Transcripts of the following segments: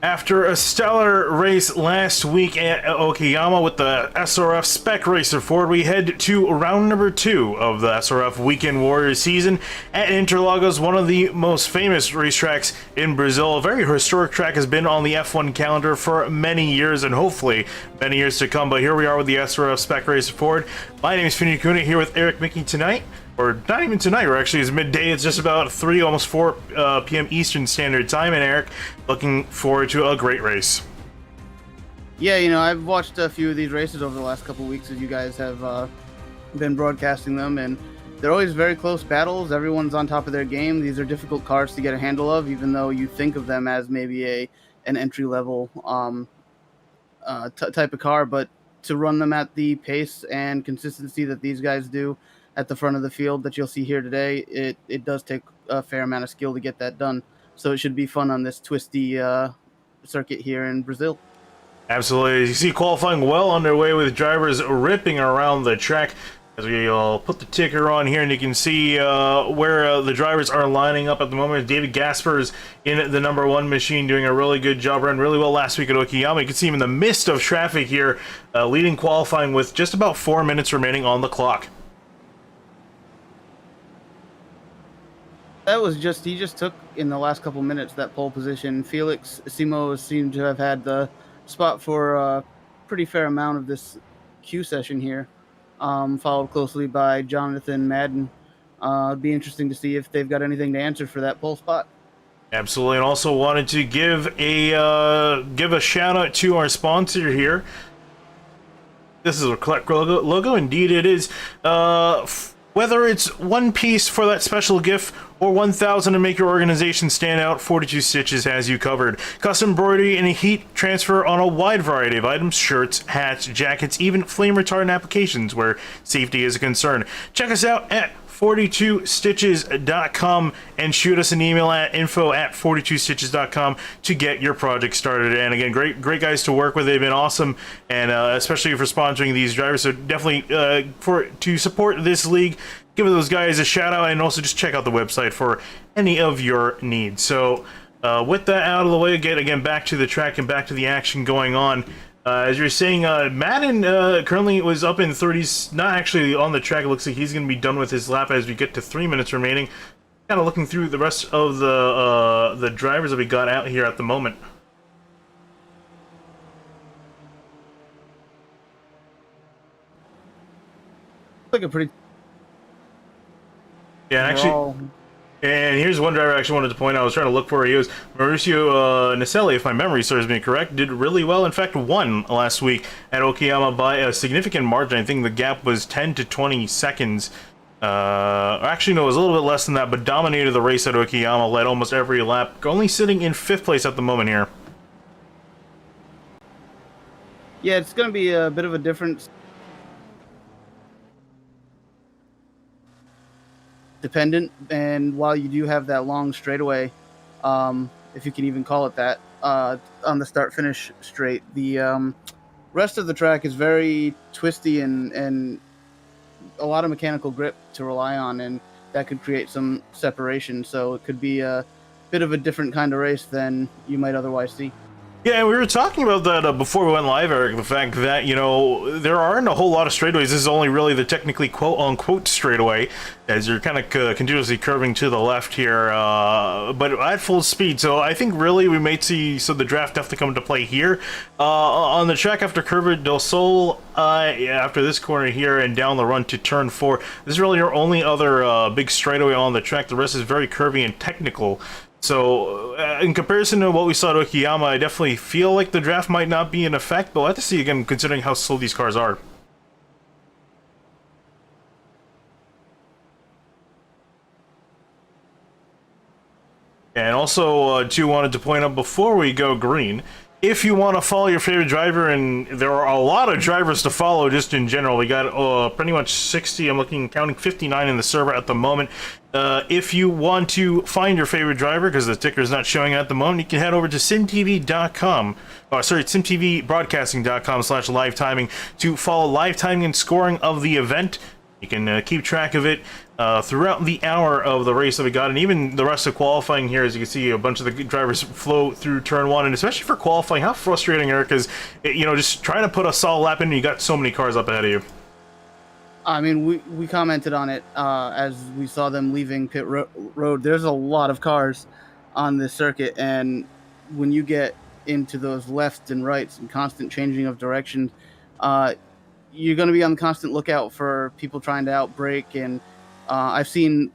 After a stellar race last week at Okayama with the SRF Spec Racer Ford, we head to round number 2 of the SRF Weekend Warriors season at Interlagos, one of the most famous racetracks in Brazil. A very historic track, has been on the F1 calendar for many years and hopefully many years to come. But here we are with the SRF Spec Racer Ford. My name is Finny Kuna, here with Eric Mickey tonight. Or not even tonight, we're actually, it's midday, it's just about 3, almost 4 p.m. Eastern Standard Time, and Eric, looking forward to a great race. Yeah, you know, I've watched a few of these races over the last couple of weeks as you guys have been broadcasting them, and they're always very close battles. Everyone's on top of their game. These are difficult cars to get a handle of, even though you think of them as maybe an entry-level type of car, but to run them at the pace and consistency that these guys do at the front of the field that you'll see here today, it does take a fair amount of skill to get that done. So it should be fun on this twisty circuit here in Brazil. Absolutely. As you see, qualifying well underway with drivers ripping around the track. As we put the ticker on here, and you can see where the drivers are lining up at the moment. David Gasper's in the number 1 machine, doing a really good job, ran really well last week at Okayama. You can see him in the midst of traffic here, leading qualifying with just about 4 minutes remaining on the clock. That was he just took in the last couple minutes that pole position. Felix Simo seemed to have had the spot for a pretty fair amount of this Q session here, followed closely by Jonathan Madden. It'd be interesting to see if they've got anything to answer for that pole spot. Absolutely, and also wanted to give a shout out to our sponsor here. This is a correct logo, indeed it is. Whether it's one piece for that special gift or 1,000 to make your organization stand out, 42 Stitches has you covered. Custom embroidery and heat transfer on a wide variety of items, shirts, hats, jackets, even flame retardant applications where safety is a concern. Check us out at 42stitches.com and shoot us an email at info@42stitches.com to get your project started. And again, great guys to work with. They've been awesome, and especially for sponsoring these drivers. So definitely to support this league, give those guys a shout out, and also just check out the website for any of your needs. So with that out of the way, again back to the track and back to the action going on. As you're saying, Madden currently was up in 30s, not actually on the track. It looks like he's going to be done with his lap as we get to 3 minutes remaining. Kind of looking through the rest of the drivers that we got out here at the moment. Like a pretty... Yeah, actually... And here's one driver I actually wanted to point out. I was trying to look for. He was Mauricio Naselli, if my memory serves me correct. Did really well. In fact, won last week at Okayama by a significant margin. I think the gap was 10 to 20 seconds. Actually, no, it was a little bit less than that, but dominated the race at Okayama, led almost every lap. Only sitting in 5th place at the moment here. Yeah, it's going to be a bit of a difference. Dependent, and while you do have that long straightaway, if you can even call it that, on the start-finish straight, the rest of the track is very twisty and a lot of mechanical grip to rely on, and that could create some separation. So it could be a bit of a different kind of race than you might otherwise see. Yeah, we were talking about that before we went live, Eric, the fact that, you know, there aren't a whole lot of straightaways. This is only really the technically quote-unquote straightaway, as you're kind of continuously curving to the left here, but at full speed. So I think really we may see the draft definitely come into play here. On the track after Curva del Sol, after this corner here and down the run to turn 4, this is really your only other big straightaway on the track. The rest is very curvy and technical. So, in comparison to what we saw at Okayama, I definitely feel like the draft might not be in effect, but we'll have to see again, considering how slow these cars are. And also, too, wanted to point out before we go green, if you want to follow your favorite driver, and there are a lot of drivers to follow just in general, we got pretty much 60, counting 59 in the server at the moment. If you want to find your favorite driver, because the ticker is not showing at the moment, you can head over to SYMTV.com, SYMTVBroadcasting.com/live timing to follow live timing and scoring of the event. You can keep track of it throughout the hour of the race that we got, and even the rest of qualifying here. As you can see, a bunch of the drivers flow through turn one, and especially for qualifying, how frustrating, Eric, is, you know, just trying to put a solid lap in, and you got so many cars up ahead of you. I mean, we commented on it as we saw them leaving pit road. There's a lot of cars on this circuit, and when you get into those lefts and rights and constant changing of direction, uh, you're going to be on the constant lookout for people trying to outbrake. And I've seen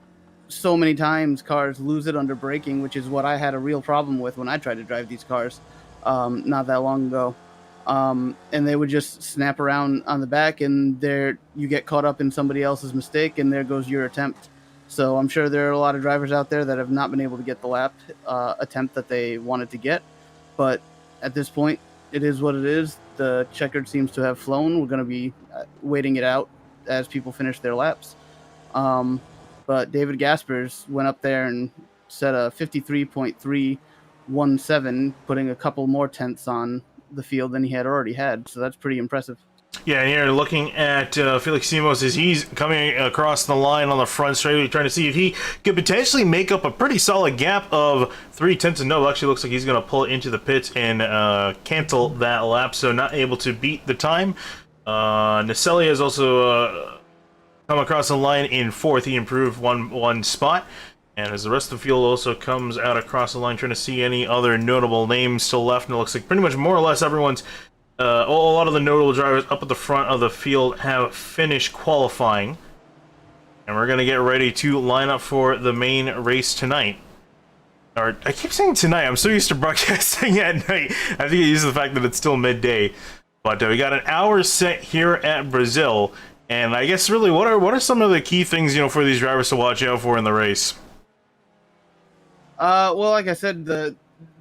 so many times cars lose it under braking, which is what I had a real problem with when I tried to drive these cars not that long ago. And they would just snap around on the back, and there you get caught up in somebody else's mistake, and there goes your attempt. So I'm sure there are a lot of drivers out there that have not been able to get the lap attempt that they wanted to get. But at this point, it is what it is. The checkered seems to have flown. We're going to be waiting it out as people finish their laps. But David Gaspers went up there and set a 53.317, putting a couple more tenths on the field than he had already had. So that's pretty impressive. Yeah, and here looking at Felix Simos as he's coming across the line on the front straight, trying to see if he could potentially make up a pretty solid gap of 3/10. No, actually looks like he's going to pull it into the pits and cancel that lap, so not able to beat the time. Naselli has also come across the line in fourth. He improved one spot. And as the rest of the field also comes out across the line, trying to see any other notable names still left, and it looks like pretty much more or less everyone's a lot of the notable drivers up at the front of the field have finished qualifying. And we're going to get ready to line up for the main race tonight. Or, I keep saying tonight, I'm so used to broadcasting at night. I think it uses the fact that it's still midday. But we got an hour set here at Brazil. And I guess really, what are some of the key things, you know, for these drivers to watch out for in the race? Well, like I said, the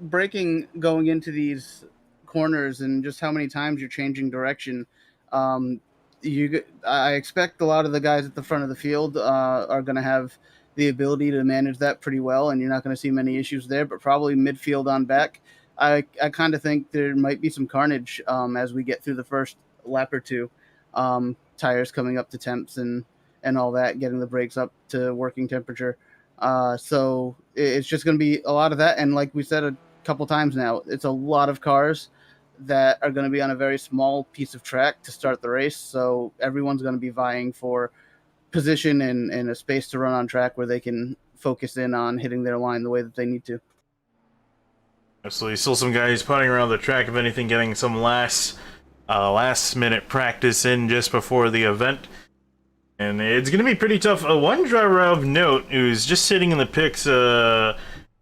braking going into these corners and just how many times you're changing direction. I expect a lot of the guys at the front of the field are going to have the ability to manage that pretty well, and you're not going to see many issues there. But probably midfield on back, I kind of think there might be some carnage as we get through the first lap or two. Tires coming up to temps and all that, getting the brakes up to working temperature. So it's just going to be a lot of that. And like we said a couple times now, it's a lot of cars that are going to be on a very small piece of track to start the race. So everyone's going to be vying for position and a space to run on track where they can focus in on hitting their line the way that they need to. Absolutely. Still some guys putting around the track, if anything, getting some last minute practice in just before the event. And it's going to be pretty tough. One driver of note who's just sitting in the pits,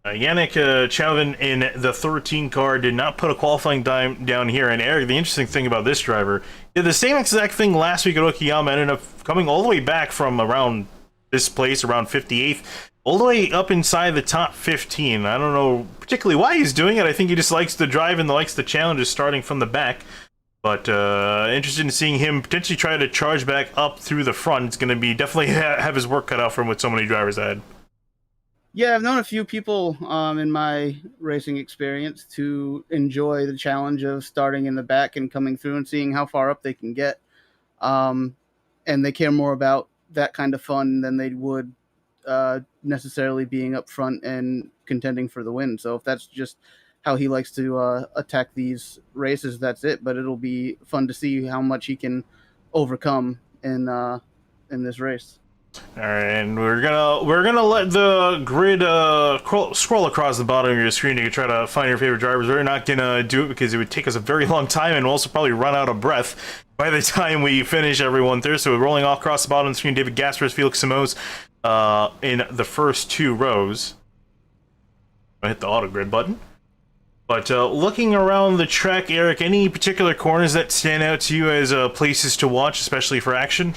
Yannick Chauvin in the 13 car, did not put a qualifying time down here. And Eric, the interesting thing about this driver, did the same exact thing last week at Okayama, ended up coming all the way back from around this place, around 58th, all the way up inside the top 15. I don't know particularly why he's doing it. I think he just likes to drive and likes the challenges starting from the back. But interested in seeing him potentially try to charge back up through the front. It's going to be definitely have his work cut out for him with so many drivers ahead. Yeah, I've known a few people in my racing experience to enjoy the challenge of starting in the back and coming through and seeing how far up they can get. And they care more about that kind of fun than they would necessarily being up front and contending for the win. So if that's just how he likes to attack these races, that's it. But it'll be fun to see how much he can overcome in this race. All right, and we're gonna let the grid scroll across the bottom of your screen. You can try to find your favorite drivers. We're not gonna do it because it would take us a very long time, and we'll also probably run out of breath by the time we finish everyone through. So we're rolling off across the bottom of the screen. David Gaspers, Felix Simos, in the first two rows. I hit the auto grid button. But looking around the track, Eric, any particular corners that stand out to you as places to watch, especially for action?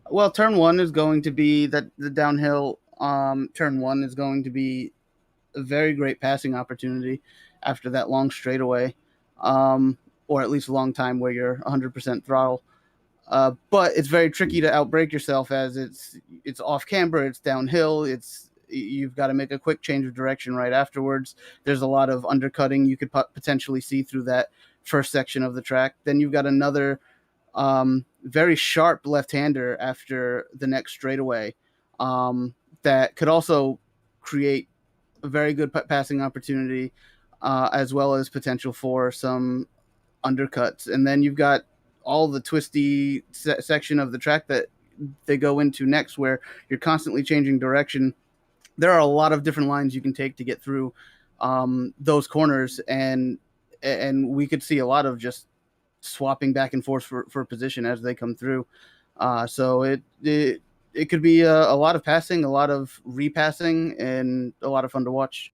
Well, turn one is going to be the downhill. Turn one is going to be a very great passing opportunity after that long straightaway, or at least a long time where you're 100% throttle. But it's very tricky to outbrake yourself as it's off camber, it's downhill, you've got to make a quick change of direction right afterwards. There's a lot of undercutting you could potentially see through that first section of the track. Then you've got another very sharp left-hander after the next straightaway. that could also create a very good passing opportunity, as well as potential for some undercuts. And then you've got all the twisty section of the track that they go into next, where you're constantly changing direction. There are a lot of different lines you can take to get through those corners, and we could see a lot of just swapping back and forth for position as they come through. So it could be a lot of passing, a lot of repassing, and a lot of fun to watch.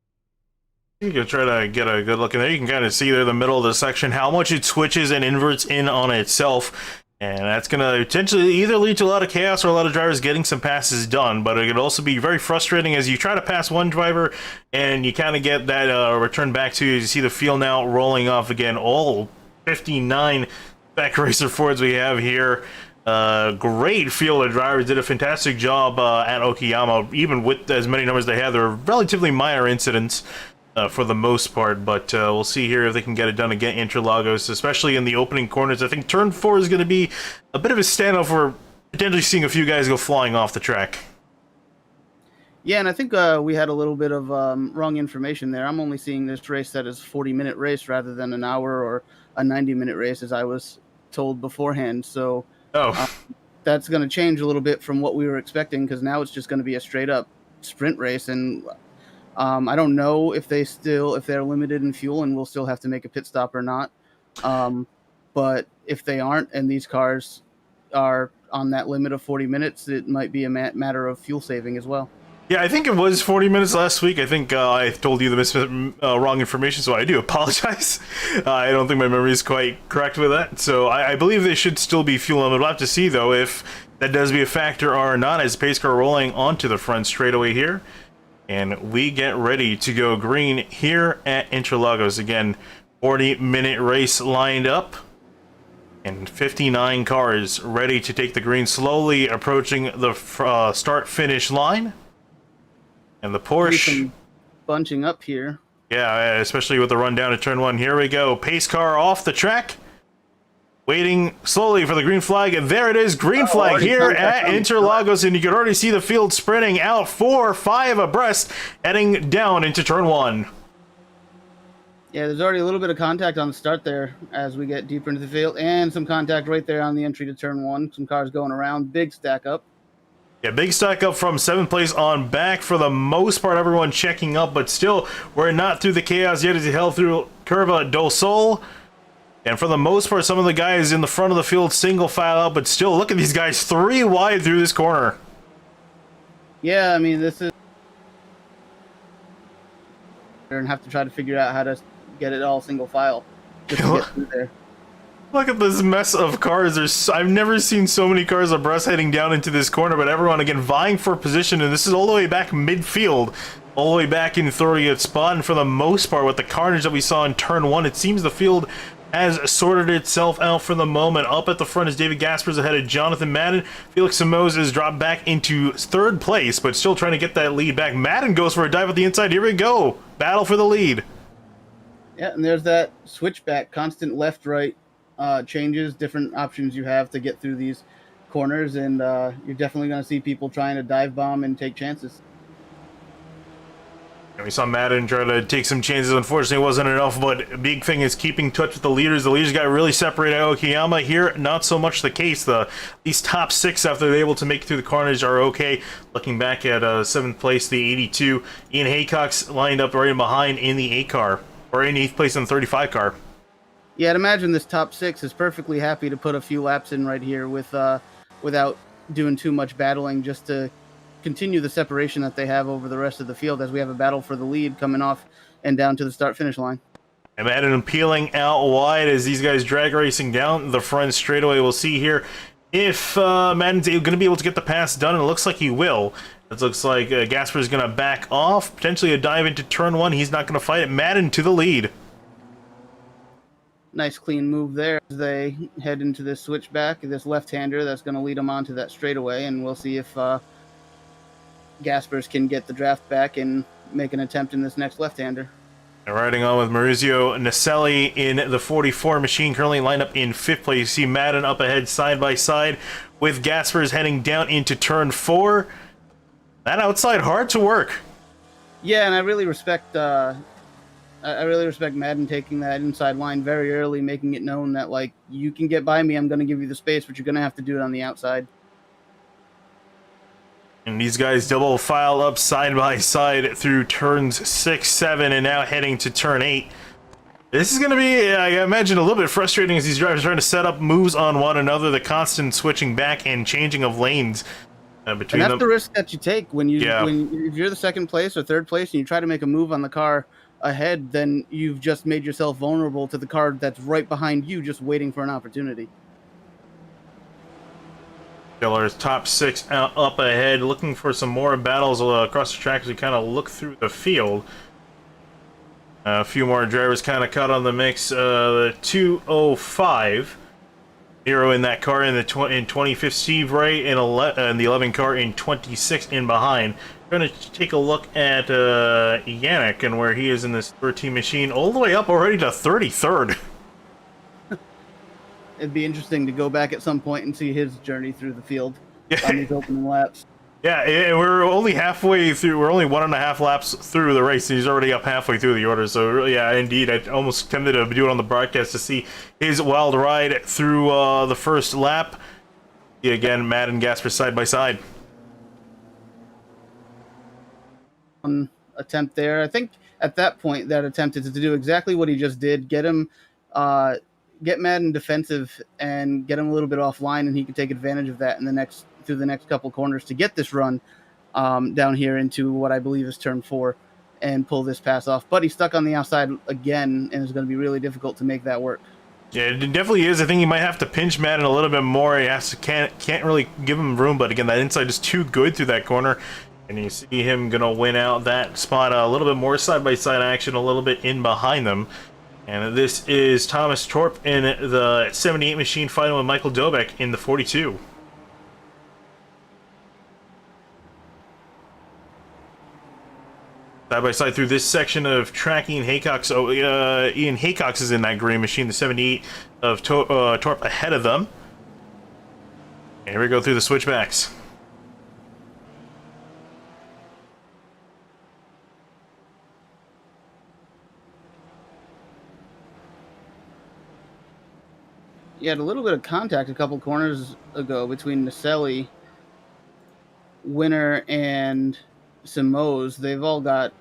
You can try to get a good look in there. You can kind of see there in the middle of the section how much it switches and inverts in on itself. And that's going to potentially either lead to a lot of chaos or a lot of drivers getting some passes done. But it could also be very frustrating as you try to pass one driver and you kind of get that return back to you. You see the field now rolling off again. All 59 Spec Racer Fords we have here. Great field of drivers. Did a fantastic job at Okayama. Even with as many numbers they had, there were relatively minor incidents. For the most part, but we'll see here if they can get it done again. Interlagos, especially in the opening corners. I think turn 4 is going to be a bit of a standoff for potentially seeing a few guys go flying off the track. Yeah, and I think we had a little bit of wrong information there. I'm only seeing this race that is 40-minute race rather than an hour or a 90-minute race, as I was told beforehand. So that's going to change a little bit from what we were expecting, because now it's just going to be a straight-up sprint race. And I don't know if they're limited in fuel and we'll still have to make a pit stop or not. But if they aren't, and these cars are on that limit of 40 minutes, it might be a matter of fuel saving as well. Yeah, I think it was 40 minutes last week. I think I told you the wrong information, so I do apologize. I don't think my memory is quite correct with that. So I believe they should still be fuel limited. We'll have to see, though, if that does be a factor or not, as pace car rolling onto the front straightaway here. And we get ready to go green here at Interlagos. Again, 40-minute race lined up. And 59 cars ready to take the green, slowly approaching the start-finish line. And the Porsche bunching up here. Yeah, especially with the run down to turn 1. Here we go. Pace car off the track. Waiting slowly for the green flag, and there it is, green flag here at Interlagos, and you can already see the field spreading out 4-5 abreast, heading down into turn 1. Yeah, there's already a little bit of contact on the start there as we get deeper into the field, and some contact right there on the entry to turn 1. Some cars going around, big stack up. Yeah, big stack up from 7th place on back. For the most part, everyone checking up, but still, we're not through the chaos yet as he held through Curva do Sol. And for the most part, some of the guys in the front of the field single file out, but still, look at these guys 3 wide through this corner. Yeah, I mean, this is... and have to try to figure out how to get it all single file just to get through there. Look at this mess of cars. I've never seen so many cars abreast heading down into this corner, but everyone, again, vying for position, and this is all the way back midfield, all the way back in 30th spot, and for the most part, with the carnage that we saw in turn 1, it seems the field has sorted itself out for the moment. Up at the front is David Gaspers ahead of Jonathan Madden. Felix Samoza has dropped back into 3rd place, but still trying to get that lead back. Madden goes for a dive at the inside. Here we go. Battle for the lead. Yeah, and there's that switchback, constant left-right changes, different options you have to get through these corners, and you're definitely going to see people trying to dive bomb and take chances. And we saw Madden try to take some chances. Unfortunately, it wasn't enough, but a big thing is keeping touch with the leaders. The leaders got really separated out of Okayama. Here, not so much the case. These top 6, after they're able to make it through the carnage, are okay. Looking back at 7th place, the 82. Ian Haycock's lined up right in behind in the 8 car, or in 8th place in the 35 car. Yeah, I'd imagine this top 6 is perfectly happy to put a few laps in right here with without doing too much battling, just to continue the separation that they have over the rest of the field as we have a battle for the lead coming off and down to the start-finish line. And Madden peeling out wide as these guys drag racing down the front straightaway. We'll see here if Madden's going to be able to get the pass done, and it looks like he will. It looks like Gasper is going to back off, potentially a dive into turn 1. He's not going to fight it. Madden to the lead. Nice clean move there as they head into this switchback, this left-hander that's going to lead them onto that straightaway, and we'll see if Gaspers can get the draft back and make an attempt in this next left-hander. Riding on with Maurizio Naselli in the 44 machine, currently lined up in 5th place. You see Madden up ahead side by side with Gaspers heading down into turn 4. That outside hard to work. Yeah, and I really respect I really respect Madden taking that inside line very early, making it known that like you can get by me, I'm going to give you the space, but you're going to have to do it on the outside. And these guys double file up side by side through turns 6, 7, and now heading to turn 8. This is going to be, I imagine, a little bit frustrating as these drivers are trying to set up moves on one another, the constant switching back and changing of lanes between them. And that's the risk that you take when if you're the second place or third place and you try to make a move on the car ahead, then you've just made yourself vulnerable to the car that's right behind you, just waiting for an opportunity. Killer's top 6 up ahead, looking for some more battles across the track as we kind of look through the field. A few more drivers kind of caught on the mix. The 205 Hero in that car in the 25th, Steve Wright in the 11 car in 26 in behind. We're going to take a look at Yannick and where he is in this 13 machine, all the way up already to 33rd. It'd be interesting to go back at some point and see his journey through the field on these opening laps. Yeah, we're only halfway through. We're only 1.5 laps through the race, and he's already up halfway through the order. So, yeah, indeed, I almost tempted to do it on the broadcast to see his wild ride through the first lap. Yeah, again, Matt and Gasper side by side. Attempt there. I think at that point, that attempt is to do exactly what he just did. Get him, get Madden defensive and get him a little bit offline, and he can take advantage of that through the next couple corners to get this run down here into what I believe is turn 4 and pull this pass off. But he's stuck on the outside again, and it's going to be really difficult to make that work. Yeah, it definitely is. I think he might have to pinch Madden a little bit more. He can't really give him room, but again, that inside is too good through that corner. And you see him gonna win out that spot. A little bit more side-by-side action, a little bit in behind them. And this is Thomas Torp in the 78 machine fighting with Michael Dobek in the 42. Side-by-side through this section of track, Ian Haycox. So Ian Haycox is in that gray machine, the 78 of Torp ahead of them. And here we go through the switchbacks. You had a little bit of contact a couple corners ago between Naselli, Winner, and Simoes. They've all got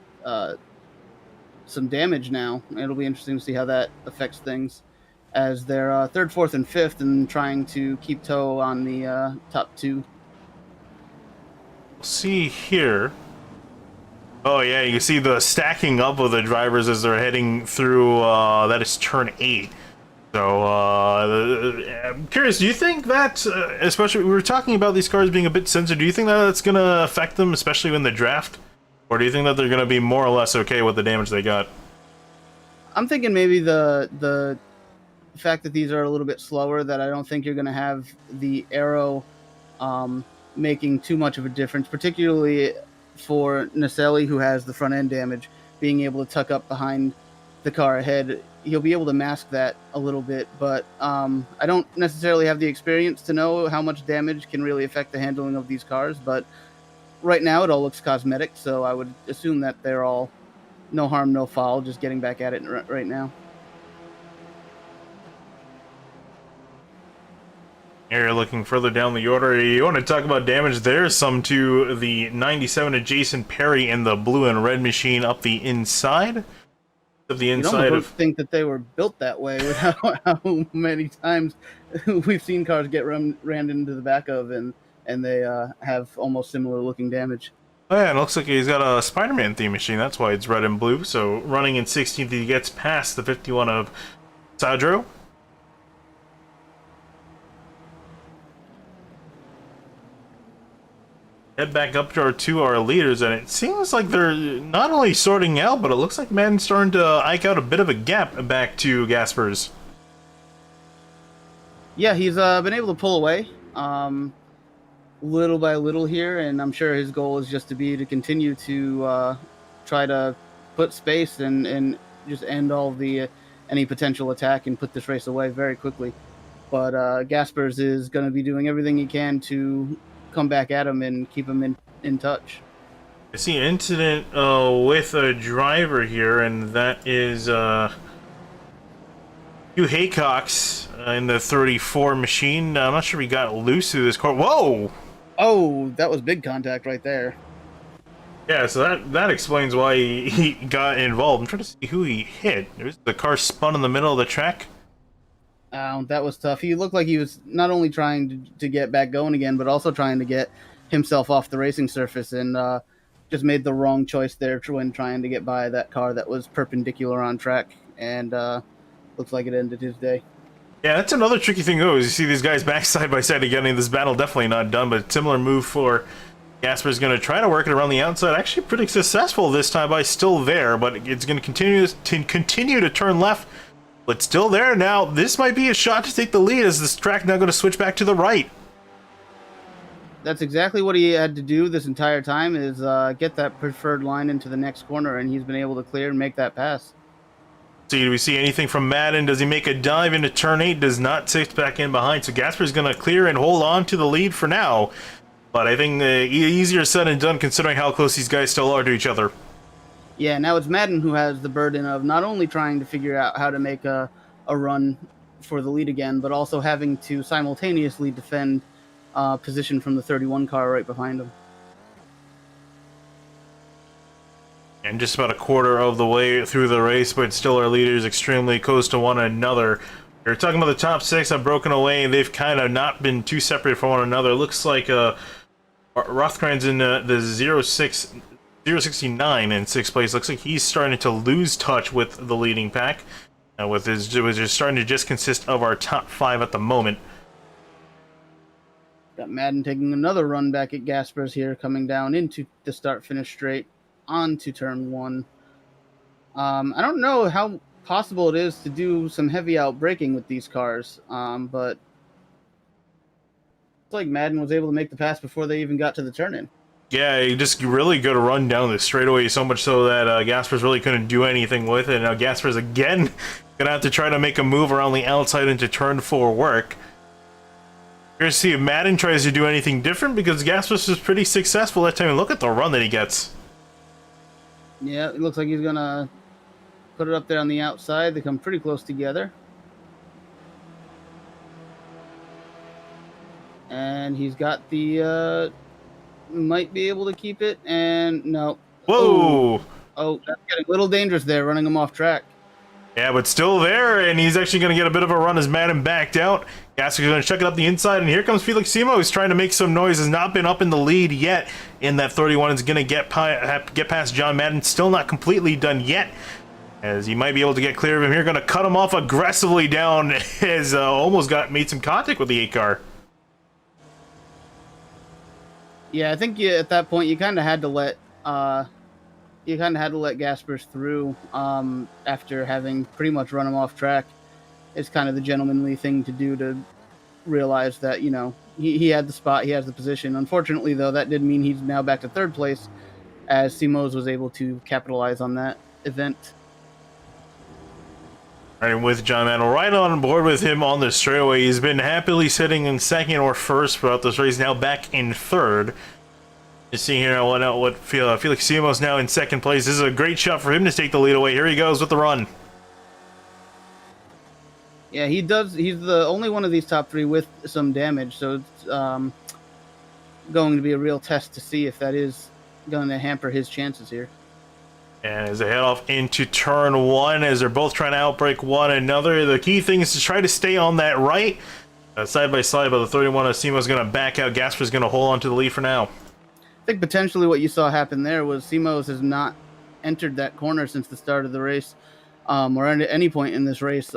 some damage now. It'll be interesting to see how that affects things as they're third, fourth, and fifth and trying to keep toe on the top 2. See here. Oh yeah, you can see the stacking up of the drivers as they're heading through, that is turn 8. So, I'm curious, do you think that, especially, we were talking about these cars being a bit sensitive, do you think that that's going to affect them, especially in the draft? Or do you think that they're going to be more or less okay with the damage they got? I'm thinking maybe the fact that these are a little bit slower, that I don't think you're going to have the aero making too much of a difference, particularly for Naselli, who has the front end damage, being able to tuck up behind the car ahead. He'll be able to mask that a little bit, but I don't necessarily have the experience to know how much damage can really affect the handling of these cars, but right now it all looks cosmetic, so I would assume that they're all no harm, no foul, just getting back at it right now. Here, looking further down the order, you want to talk about damage, there's some to the 97 of Jason Perry in the blue and red machine up the inside. Of the inside of think that they were built that way with how many times we've seen cars get rammed into the back of and they have almost similar looking damage. Oh yeah, and it looks like he's got a Spider-Man theme machine, that's why it's red and blue. So running in 16th, he gets past the 51 of Sadro. Head back up to our leaders, and it seems like they're not only sorting out, but it looks like Madden's starting to eke out a bit of a gap back to Gaspers. Yeah, he's been able to pull away little by little here, and I'm sure his goal is just to continue to try to put space and just end all the any potential attack and put this race away very quickly. But Gaspers is going to be doing everything he can to come back at him and keep him in touch. I see an incident with a driver here, and that is Hugh Haycock's in the 34 machine. I'm not sure he got loose through this car. Whoa! Oh, that was big contact right there. Yeah, so that explains why he got involved. I'm trying to see who he hit. The car spun in the middle of the track. That was tough. He looked like he was not only trying to get back going again, but also trying to get himself off the racing surface, and just made the wrong choice there when trying to get by that car that was perpendicular on track, and looks like it ended his day. Yeah, that's another tricky thing, though, is you see these guys back side by side again, and this battle definitely not done, but similar move for Gasper's going to try to work it around the outside. Actually pretty successful this time by still there, but it's going to continue to turn left, but still there. Now, this might be a shot to take the lead as this track now going to switch back to the right. That's exactly what he had to do this entire time, is get that preferred line into the next corner, and he's been able to clear and make that pass. See, do we see anything from Madden? Does he make a dive into turn 8? Does not sit back in behind. So Gasper's going to clear and hold on to the lead for now. But I think easier said than done considering how close these guys still are to each other. Yeah, now it's Madden who has the burden of not only trying to figure out how to make a run for the lead again, but also having to simultaneously defend position from the 31 car right behind him. And just about a quarter of the way through the race, but still our leaders extremely close to one another. We're talking about the top 6 have broken away, and they've kind of not been too separate from one another. It looks like Rothkran's in the 069 in 6th place. Looks like he's starting to lose touch with the leading pack, with his just starting to just consist of our top 5 at the moment. Got Madden taking another run back at Gasper's here, coming down into the start-finish straight onto turn 1. I don't know how possible it is to do some heavy out braking with these cars, but it's like Madden was able to make the pass before they even got to the turn-in. Yeah, he just really good run down the straightaway, so much so that Gasper's really couldn't do anything with it. Now Gasper's again gonna have to try to make a move around the outside into turn 4 work. Here's to see if Madden tries to do anything different, because Gasper's was pretty successful that time. And look at the run that he gets. Yeah, it looks like he's gonna put it up there on the outside. They come pretty close together. And he's got the, might be able to keep it, and no. Whoa! Oh, that's getting a little dangerous there, running him off track. Yeah, but still there, and he's actually going to get a bit of a run as Madden backed out. Gasper's going to check it up the inside, and here comes Felix Simo, who's trying to make some noise, has not been up in the lead yet in that 31, is going to get past John Madden, still not completely done yet, as he might be able to get clear of him here, going to cut him off aggressively down, as almost made some contact with the 8 car. Yeah, I think at that point you kind of had to let Gasper's through after having pretty much run him off track. It's kind of the gentlemanly thing to do, to realize that, you know, he had the spot, he has the position. Unfortunately, though, that did mean he's now back to 3rd place, as Simos was able to capitalize on that event. And with John Madden right on board with him on the straightaway, he's been happily sitting in 2nd or 1st throughout this race, now back in 3rd. Just seeing here what Felix Simos now in 2nd place. This is a great shot for him to take the lead away. Here he goes with the run. Yeah, he does. He's the only one of these top 3 with some damage, so it's going to be a real test to see if that is going to hamper his chances here. And as they head off into turn 1, as they're both trying to outbrake one another, the key thing is to try to stay on that right, side by side. But the 31 of Simo's going to back out. Gasper's going to hold on to the lead for now. I think potentially what you saw happen there was Simos has not entered that corner since the start of the race, or at any point in this race,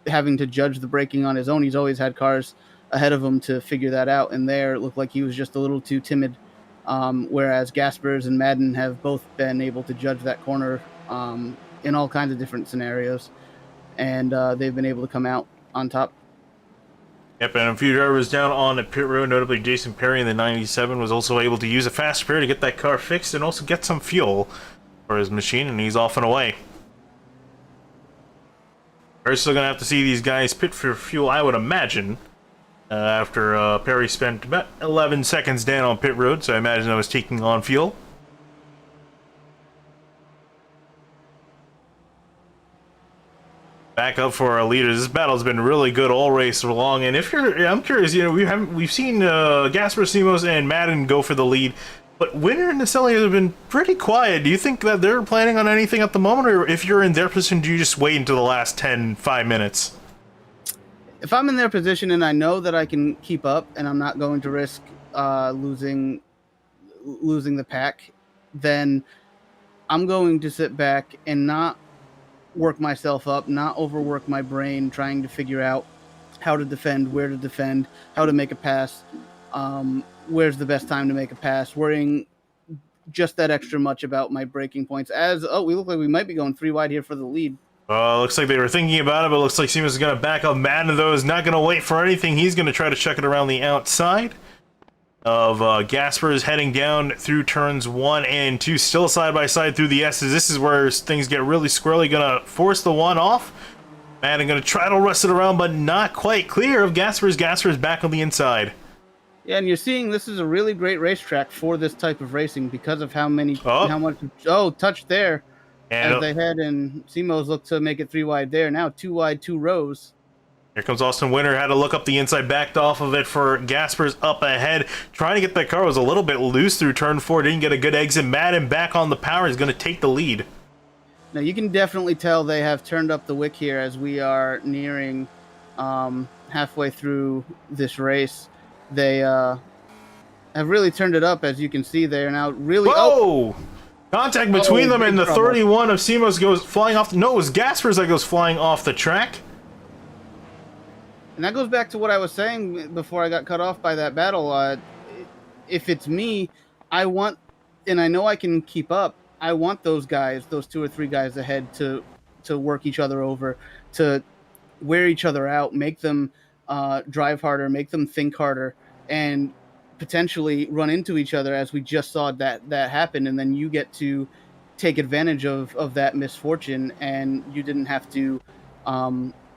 having to judge the braking on his own. He's always had cars ahead of him to figure that out, and there it looked like he was just a little too timid, whereas Gasper's and Madden have both been able to judge that corner in all kinds of different scenarios, and they've been able to come out on top. Yep, and a few drivers down on the pit road, notably Jason Perry in the 97, was also able to use a fast repair to get that car fixed and also get some fuel for his machine, and he's off and away. We're still going to have to see these guys pit for fuel, I would imagine, after Perry spent about 11 seconds down on pit road, so I imagine I was taking on fuel. Back up for our leaders. This battle's been really good all race long, and if you're, I'm curious, you know, we've seen Gasper, Simos, and Madden go for the lead, but Winter and Naselli have been pretty quiet. Do you think that they're planning on anything at the moment, or if you're in their position, do you just wait until the last 5 minutes? If I'm in their position and I know that I can keep up and I'm not going to risk losing the pack, then I'm going to sit back and not work myself up, not overwork my brain trying to figure out how to defend, where to defend, how to make a pass, where's the best time to make a pass, worrying just that extra much about my breaking points. We look like we might be going 3 wide here for the lead. Looks like they were thinking about it, but it looks like Seamus is going to back up. Madden, though, is not going to wait for anything. He's going to try to chuck it around the outside of Gasper's, heading down through turns 1 and 2, still side by side through the S's. This is where things get really squirrely. Going to force the one off. Madden going to try to wrest it around, but not quite clear of Gasper's. Gasper's back on the inside. Yeah, and you're seeing this is a really great racetrack for this type of racing because of how much touch there. And as they head, and Simos look to make it 3 wide there. Now 2 wide, 2 rows. Here comes Austin Winter. Had to look up the inside, backed off of it for Gasper's up ahead. Trying to get that car, was a little bit loose through turn 4. Didn't get a good exit. Madden back on the power is going to take the lead. Now you can definitely tell they have turned up the wick here as we are nearing halfway through this race. They have really turned it up, as you can see. They are now really... Whoa! Contact between them, and the 31 of Simos goes flying off. No, it was Gasper's that goes flying off the track. And that goes back to what I was saying before I got cut off by that battle. If it's me, I want, and I know I can keep up, I want those guys, those 2 or 3 guys ahead to work each other over, to wear each other out, make them drive harder, make them think harder, and potentially run into each other, as we just saw that happen. And then you get to take advantage of that misfortune, and you didn't have to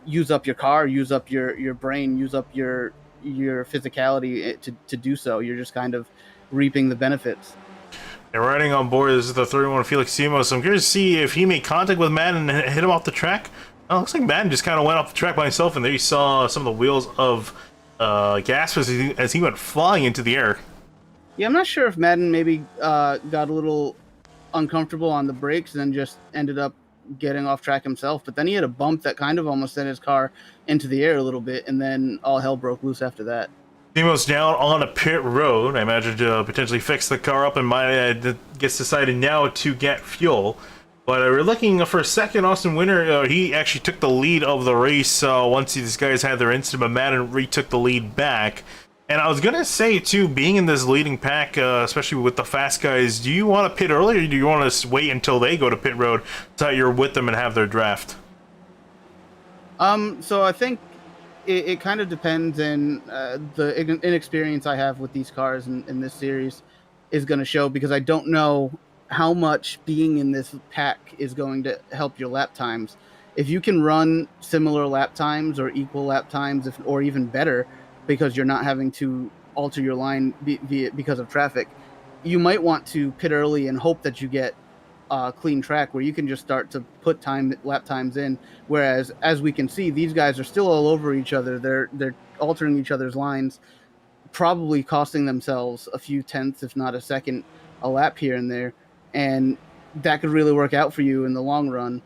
use up your car, use up your brain, use up your physicality to do so. You're just kind of reaping the benefits. And riding on board is the 31 Felix Simos. So I'm curious to see if he made contact with Madden and hit him off the track. Oh, looks like Madden just kind of went off the track by himself, and there you saw some of the wheels of Gasper as he went flying into the air. Yeah, I'm not sure if Madden maybe got a little uncomfortable on the brakes and then just ended up getting off track himself. But then he had a bump that kind of almost sent his car into the air a little bit, and then all hell broke loose after that. Simos down on a pit road. I imagine to potentially fix the car up, and gets decided now to get fuel. But we're looking for a second. Austin Winter, he actually took the lead of the race once these guys had their incident, but Madden retook the lead back. And I was going to say, too, being in this leading pack, especially with the fast guys, do you want to pit early, or do you want to wait until they go to pit road so that you're with them and have their draft? So I think it kind of depends, and the inexperience I have with these cars in this series is going to show, because I don't know how much being in this pack is going to help your lap times. If you can run similar lap times or equal lap times, or even better, because you're not having to alter your line because of traffic, you might want to pit early and hope that you get a clean track where you can just start to put lap times in. Whereas, as we can see, these guys are still all over each other. They're altering each other's lines, probably costing themselves a few tenths, if not a second, a lap here and there. And that could really work out for you in the long run.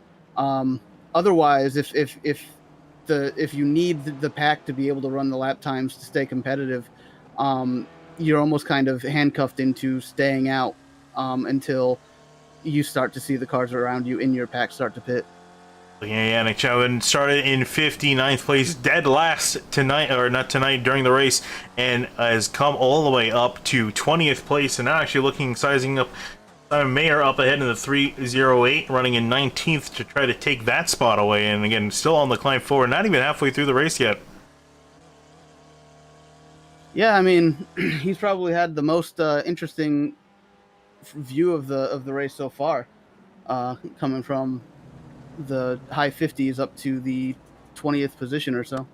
Otherwise, if you need the pack to be able to run the lap times to stay competitive, you're almost kind of handcuffed into staying out until you start to see the cars around you in your pack start to pit. Yeah, Yannick Chauvin started in 59th place, dead last tonight, or not tonight, during the race, and has come all the way up to 20th place, and now actually sizing up Simon Mayer up ahead in the 308, running in 19th to try to take that spot away. And again, still on the climb forward, not even halfway through the race yet. Yeah, I mean, he's probably had the most interesting view of the race so far, coming from the high 50s up to the 20th position or so.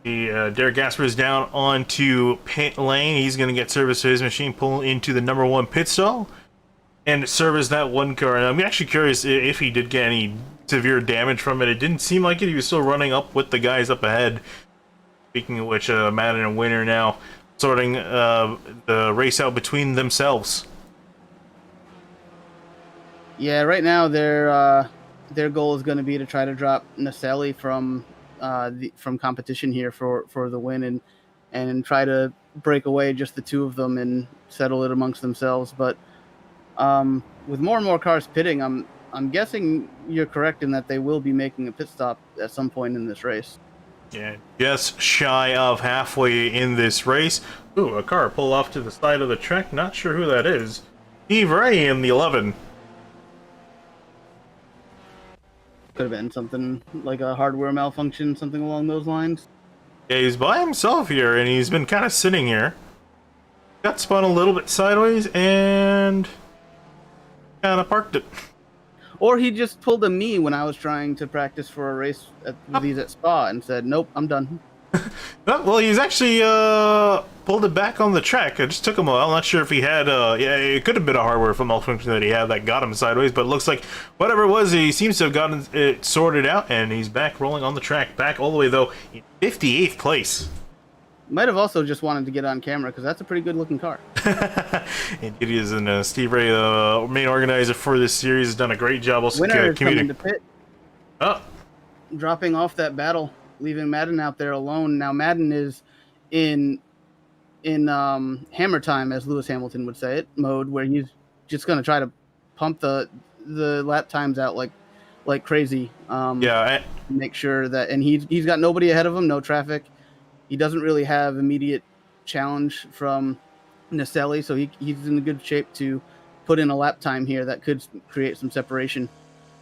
The Derek Gasper's down onto pit lane. He's going to get service to his machine, pull into the number 1 pit stall, and service that one car. And I'm actually curious if he did get any severe damage from it. It didn't seem like it. He was still running up with the guys up ahead. Speaking of which, Madden and Winner now sorting the race out between themselves. Yeah, right now their goal is going to be to try to drop Naselli from competition here for the win, and try to break away just the two of them and settle it amongst themselves. But with more and more cars pitting, I'm guessing you're correct in that they will be making a pit stop at some point in this race. Yeah, just shy of halfway in this race. Ooh, a car pulled off to the side of the track. Not sure who that is. Steve Ray in the 11. Could have been something like a hardware malfunction, something along those lines. Yeah, he's by himself here, and he's been kind of sitting here. Got spun a little bit sideways, and kind of parked it. Or he just pulled a me when I was trying to practice for a race with these at Spa and said, nope, I'm done. Well, he's actually pulled it back on the track. It just took him a while. I'm not sure if he had, yeah, it could have been a hardware malfunction that he had that got him sideways, but it looks like whatever it was, he seems to have gotten it sorted out, and he's back rolling on the track. Back all the way, though, in 58th place. Might have also just wanted to get on camera, because that's a pretty good-looking car. Indeed, he is, and Steve Ray, the main organizer for this series, has done a great job also Winner is coming to pit. Oh. Dropping off that battle, leaving Madden out there alone. Now Madden is in hammer time, as Lewis Hamilton would say it, mode, where he's just going to try to pump the lap times out like crazy. Yeah. Make sure that, and he's got nobody ahead of him, no traffic. He doesn't really have immediate challenge from Naselli, so he's in good shape to put in a lap time here that could create some separation.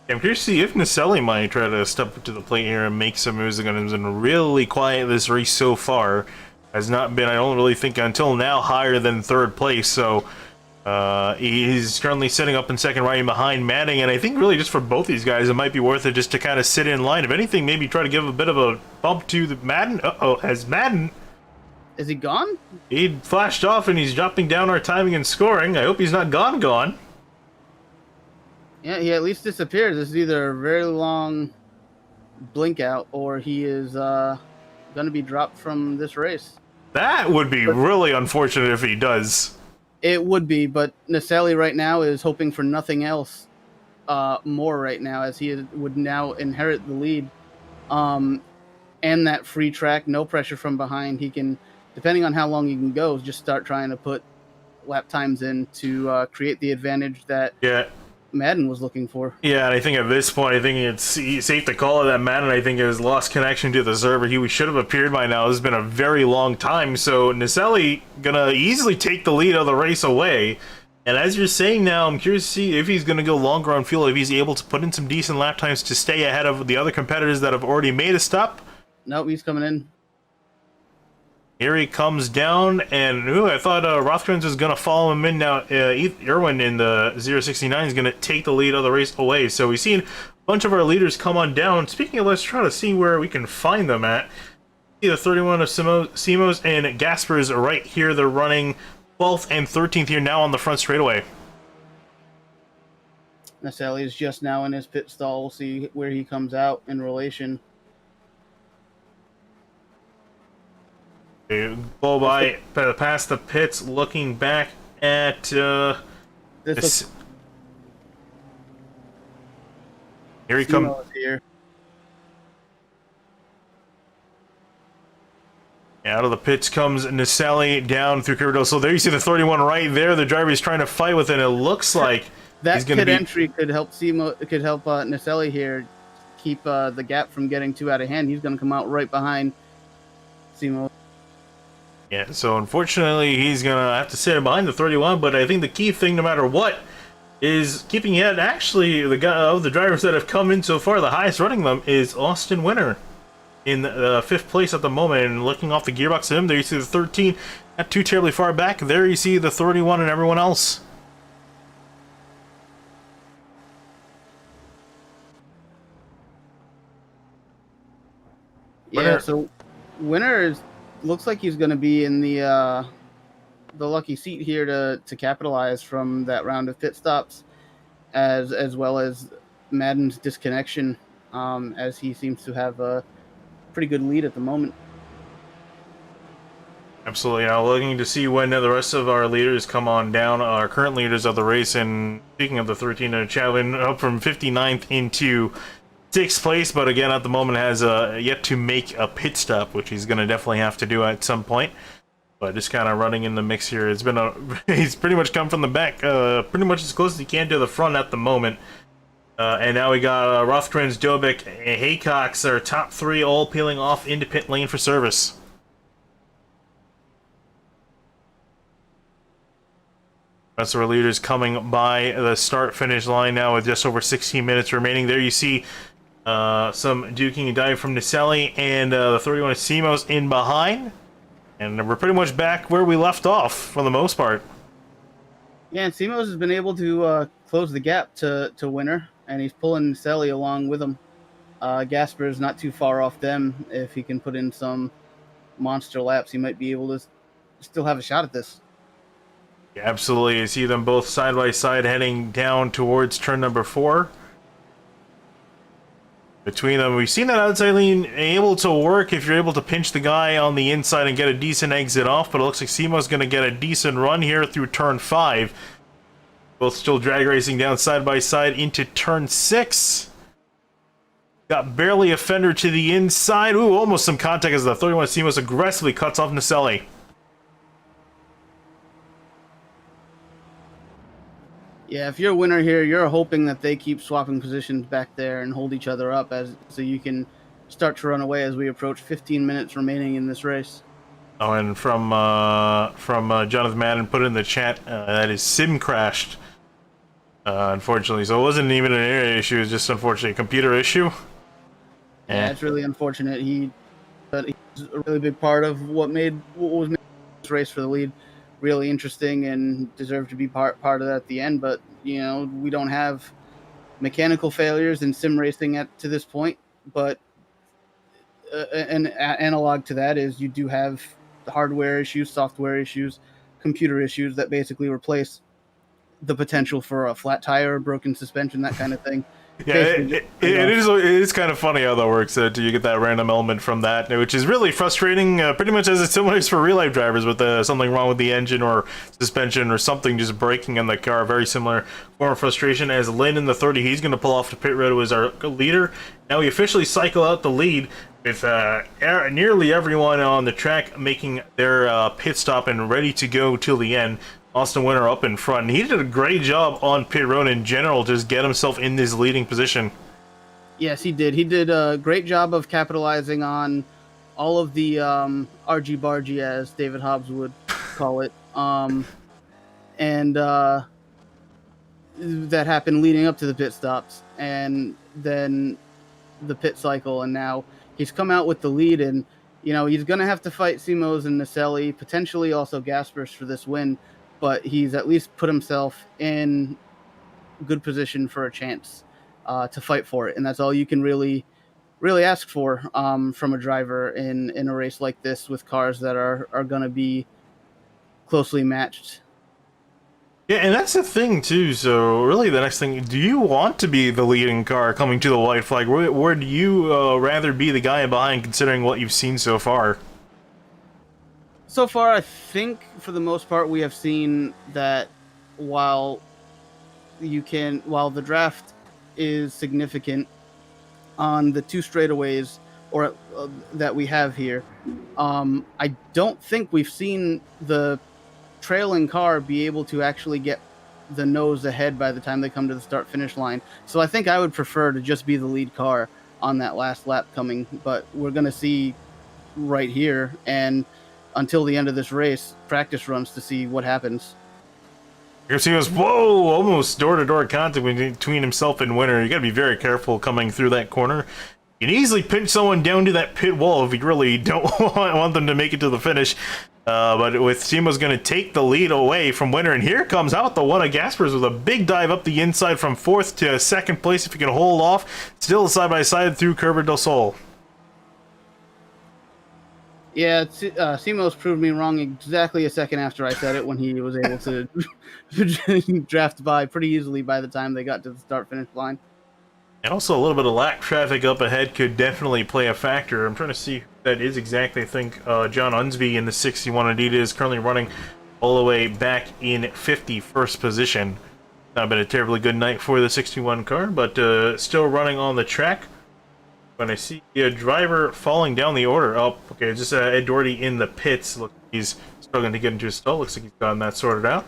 I'm curious to see if Naselli might try to step up to the plate here and make some moves. He's been really quiet this race so far. Has not been, I don't really think, until now, higher than 3rd place. So he's currently sitting up in 2nd, right behind Manning. And I think really just for both these guys, it might be worth it just to kind of sit in line. If anything, maybe try to give a bit of a bump to the Madden. Uh-oh, has Madden... Is he gone? He flashed off and he's dropping down our timing and scoring. I hope he's not gone. Yeah, he at least disappeared. This is either a very long blink out, or he is going to be dropped from this race. That would be really unfortunate if he does. It would be, but Naselli right now is hoping for nothing else more right now, as he would now inherit the lead. And that free track, no pressure from behind. He can, depending on how long he can go, just start trying to put lap times in to create the advantage that Madden was looking for. Yeah, and I think at this point, I think it's safe to call it that Madden, I think, has lost connection to the server. He should have appeared by now. It's been a very long time, so Naselli gonna easily take the lead of the race away. And as you're saying now, I'm curious to see if he's gonna go longer on fuel, if he's able to put in some decent lap times to stay ahead of the other competitors that have already made a stop. Nope, he's coming in. Here he comes down, and I thought Rothgrens was going to follow him in now. Irwin in the 069 is going to take the lead of the race away. So we've seen a bunch of our leaders come on down. Speaking of, let's try to see where we can find them at. See the 31 of Simos and Gasper's right here. They're running 12th and 13th here now on the front straightaway. Naselli is just now in his pit stall. We'll see where he comes out in relation. Go by past the pits, looking back at this. Here he comes. Out of the pits comes Naselli down through Curvado. So there you see the 31 right there. The driver is trying to fight with it. It looks like that he's pit entry could help Naselli here keep the gap from getting too out of hand. He's going to come out right behind Simo. Yeah, so unfortunately, he's going to have to sit behind the 31, but I think the key thing, no matter what, is keeping it. Actually, the guy of the drivers that have come in so far, the highest running them is Austin Winter in 5th place at the moment. And looking off the gearbox of him, there you see the 13, not too terribly far back. There you see the 31 and everyone else. Yeah, so Winner looks like he's going to be in the lucky seat here to capitalize from that round of pit stops, as well as Madden's disconnection, as he seems to have a pretty good lead at the moment. Absolutely. Now looking to see when the rest of our leaders come on down. Our current leaders of the race, and speaking of the 13, Chavin up from 59th into 6th place, but again at the moment has yet to make a pit stop, which he's going to definitely have to do at some point. But just kind of running in the mix here. It's been he's pretty much come from the back, pretty much as close as he can to the front at the moment. And now we got Rough Twins, Dobik, Haycox, our top 3 all peeling off into pit lane for service. That's our leaders coming by the start-finish line now with just over 16 minutes remaining. There you see some duking and diving from Nicelli and the 31 of Simos in behind. And we're pretty much back where we left off for the most part. Yeah, and Simos has been able to close the gap to Winner, and he's pulling Nicelli along with him. Gasper is not too far off them. If he can put in some monster laps, he might be able to still have a shot at this. Yeah, absolutely. You see them both side by side heading down towards turn number 4. Between them, we've seen that outside lane able to work if you're able to pinch the guy on the inside and get a decent exit off, but it looks like Simo's going to get a decent run here through turn 5. Both still drag racing down side by side into turn 6. Got barely a fender to the inside. Ooh, almost some contact as the 31 Simos aggressively cuts off Nicelli. Yeah, if you're a Winner here, you're hoping that they keep swapping positions back there and hold each other up so you can start to run away as we approach 15 minutes remaining in this race. Oh, and from Jonathan Madden put in the chat that his sim crashed, unfortunately. So it wasn't even an internet issue; it was just unfortunately a computer issue. Yeah, it's really unfortunate. He's a really big part of what was made this race for the lead really interesting and deserved to be part of that at the end. But you know, we don't have mechanical failures in sim racing to this point. But an analog to that is you do have hardware issues, software issues, computer issues that basically replace the potential for a flat tire, broken suspension, that kind of thing. Yeah, it is kind of funny how that works. You get that random element from that, which is really frustrating. Pretty much as it's similar for real life drivers with something wrong with the engine or suspension or something just breaking in the car. Very similar form of frustration. As Lynn in the 30, he's going to pull off the pit road, who is our leader. Now we officially cycle out the lead with nearly everyone on the track making their pit stop and ready to go till the end. Austin Winter up in front, and he did a great job on pit road in general to just get himself in this leading position. Yes, he did. He did a great job of capitalizing on all of the argy-bargy, as David Hobbs would call it, and that happened leading up to the pit stops, and then the pit cycle, and now he's come out with the lead, and you know he's going to have to fight Simos and Nicelli, potentially also Gaspers for this win. But he's at least put himself in good position for a chance to fight for it, and that's all you can really ask for from a driver in a race like this with cars that are going to be closely matched. Yeah, and that's the thing too. So really, the next thing: do you want to be the leading car coming to the white flag? Where do you rather be the guy behind, considering what you've seen so far? So far, I think for the most part, we have seen that while the draft is significant on the 2 straightaways that we have here, I don't think we've seen the trailing car be able to actually get the nose ahead by the time they come to the start-finish line. So I think I would prefer to just be the lead car on that last lap coming, but we're going to see right here, and until the end of this race, practice runs to see what happens. You see us, whoa, almost door-to-door contact between himself and Winter. You got to be very careful coming through that corner. You can easily pinch someone down to that pit wall if you really don't want them to make it to the finish. But with Simo's going to take the lead away from Winter, and here comes out the one of Gaspers with a big dive up the inside from 4th to 2nd place if he can hold off. Still side-by-side through Curva del Sol. Yeah, Simos proved me wrong exactly a second after I said it when he was able to draft by pretty easily by the time they got to the start-finish line. And also a little bit of lap traffic up ahead could definitely play a factor. I'm trying to see who that is exactly. I think John Unsby in the 61 indeed is currently running all the way back in 51st position. Not been a terribly good night for the 61 car, but still running on the track. When I see a driver falling down the order. Oh, okay, just Ed Doherty in the pits. Look, he's struggling to get into his stall. Looks like he's gotten that sorted out.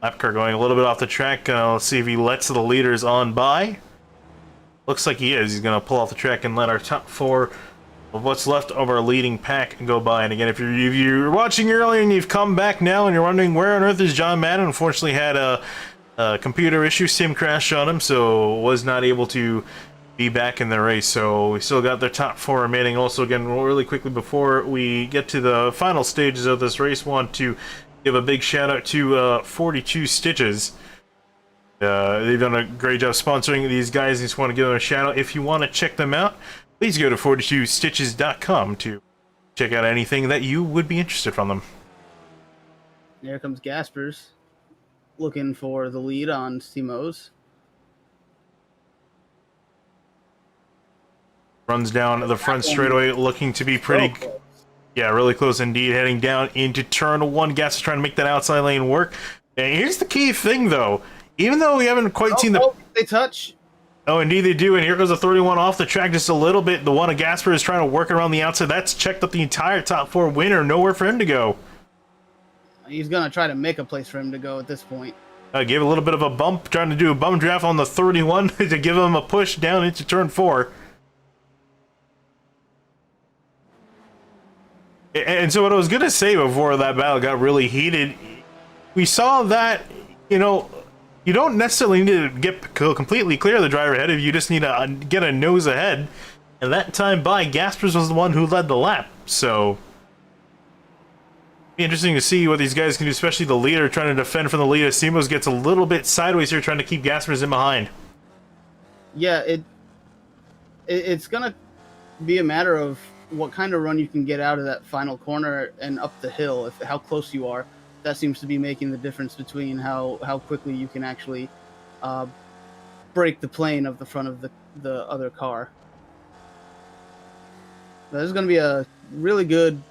Lap car going a little bit off the track. Let's see if he lets the leaders on by. Looks like he is. He's going to pull off the track and let our top four of what's left of our leading pack go by. And again, if you're watching earlier and you've come back now and you're wondering where on earth is John Madden, unfortunately had a computer issue, sim crashed on him, so was not able to be back in the race. So we still got their top four remaining. Also, again, really quickly before we get to the final stages of this race, want to give a big shout out to 42 Stitches. They've done a great job sponsoring these guys. I just want to give them a shout out. If you want to check them out, please go to 42stitches.com to check out anything that you would be interested from them. There comes Gaspers, looking for the lead on Simos. Runs down the front straightaway, looking to be pretty... Yeah, really close indeed. Heading down into turn one. Gas is trying to make that outside lane work. And here's the key thing, though. Even though we haven't quite seen the... they touch. Oh, indeed they do. And here goes the 31 off the track just a little bit. The one of Gasper is trying to work around the outside. That's checked up the entire top four winner. Nowhere for him to go. He's going to try to make a place for him to go at this point. Gave a little bit of a bump, trying to do a bum draft on the 31 to give him a push down into turn four. And so what I was going to say before that battle got really heated, we saw that, you know, you don't necessarily need to get completely clear of the driver ahead of you. You just need to get a nose ahead. And that time by, Gaspers was the one who led the lap. So, be interesting to see what these guys can do, especially the leader trying to defend from the lead. Simos gets a little bit sideways here, trying to keep Gaspers in behind. Yeah, it's going to be a matter of what kind of run you can get out of that final corner and up the hill, how close you are. That seems to be making the difference between how quickly you can actually break the plane of the front of the other car. This is going to be a really good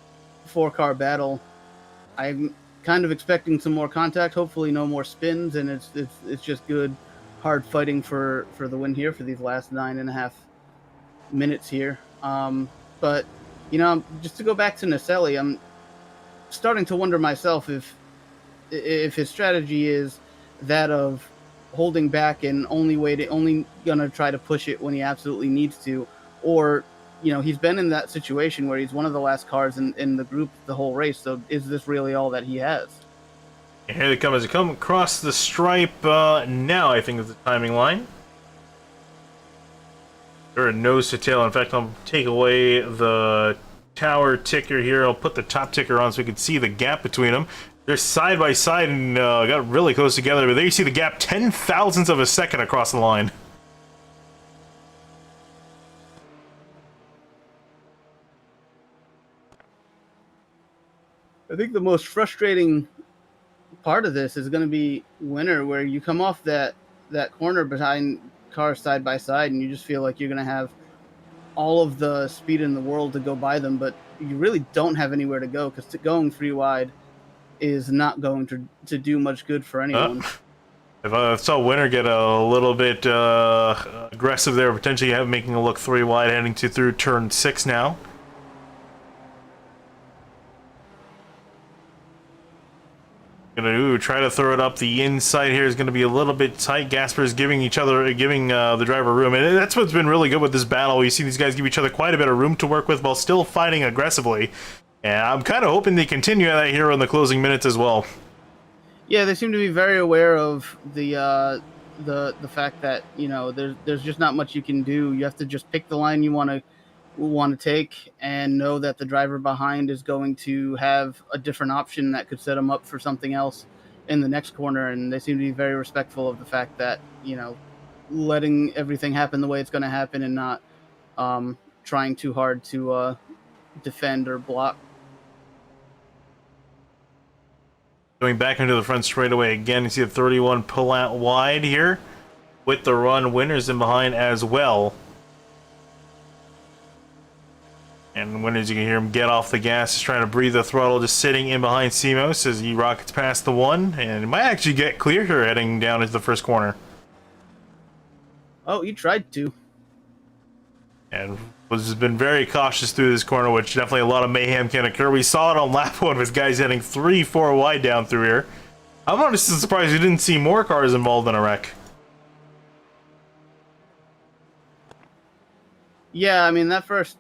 four-car battle. I'm kind of expecting some more contact, hopefully no more spins, and it's just good, hard fighting for the win here for these last 9.5 minutes here. But, you know, just to go back to Naselli, I'm starting to wonder myself if his strategy is that of holding back and only gonna try to push it when he absolutely needs to, or, you know, he's been in that situation where he's one of the last cars in the group the whole race. So is this really all that he has? Here they come as they come across the stripe. Now I think is the timing line. They're a nose to tail. In fact, I'll take away the tower ticker here. I'll put the top ticker on so we can see the gap between them. They're side by side and got really close together, but there you see the gap 10,000ths of a second across the line. I think the most frustrating part of this is going to be winter, where you come off that corner behind cars side by side and you just feel like you're going to have all of the speed in the world to go by them, but you really don't have anywhere to go, because going 3 wide is not going to do much good for anyone. If I saw Winter get a little bit aggressive there, potentially making a look 3 wide heading through turn 6 now. Gonna try to throw it up the inside here is going to be a little bit tight. Gasper's giving the driver room, and that's what's been really good with this battle. You see these guys give each other quite a bit of room to work with while still fighting aggressively, and I'm kind of hoping they continue that here in the closing minutes as well. Yeah, they seem to be very aware of the fact that, you know, there's just not much you can do. You have to just pick the line you want to take, and know that the driver behind is going to have a different option that could set them up for something else in the next corner, and they seem to be very respectful of the fact that, letting everything happen the way it's going to happen and not trying too hard to defend or block. Going back into the front straightaway again, you see the 31 pull out wide here with the run winners in behind as well. And winners, you can hear him get off the gas, just trying to breathe the throttle, just sitting in behind Simos as he rockets past the one, and it might actually get clear here heading down into the first corner. Oh, you tried to. And has been very cautious through this corner, which definitely a lot of mayhem can occur. We saw it on lap 1 with guys heading 3-4 wide down through here. I'm honestly surprised we didn't see more cars involved in a wreck. Yeah, I mean, that first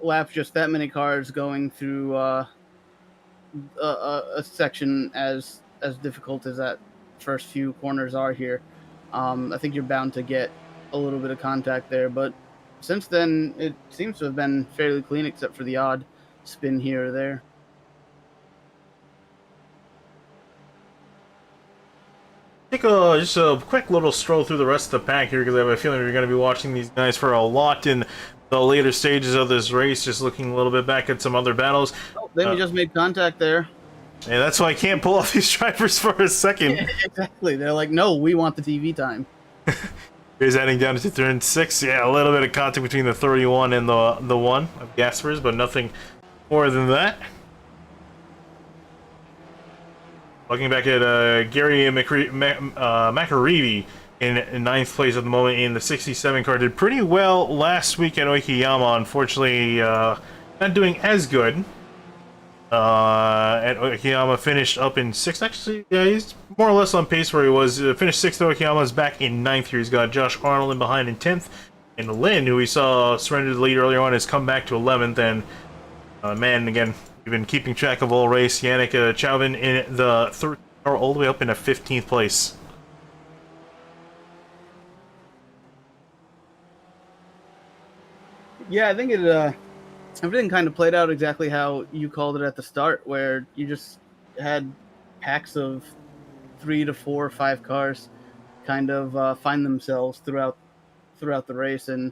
lap, just that many cars going through a section as difficult as that first few corners are here. I think you're bound to get a little bit of contact there, but since then it seems to have been fairly clean, except for the odd spin here or there. Take just a quick little stroll through the rest of the pack here, because I have a feeling we're going to be watching these guys for a lot in the later stages of this race. Just looking a little bit back at some other battles. Oh, they just made contact there. And that's why I can't pull off these drivers for a second. Exactly. They're like, no, we want the TV time. Here's heading down to turn 6. Yeah, a little bit of contact between the 31 and the 1 of Gaspers, but nothing more than that. Looking back at Gary McAreevy in 9th place at the moment in the 67 car. Did pretty well last week at Okayama. Unfortunately, not doing as good. At Okayama, finished up in 6th. Actually, yeah, he's more or less on pace where he was. Finished 6th at Okayama, is back in 9th here. He's got Josh Arnold in behind in 10th. And Lynn, who we saw surrender the lead earlier on, has come back to 11th. And, man, again, we've been keeping track of all race. Yannick Chauvin in the 3rd car, all the way up in a 15th place. Yeah, I think everything kind of played out exactly how you called it at the start, where you just had packs of 3 to 4 or 5 cars kind of find themselves throughout the race, and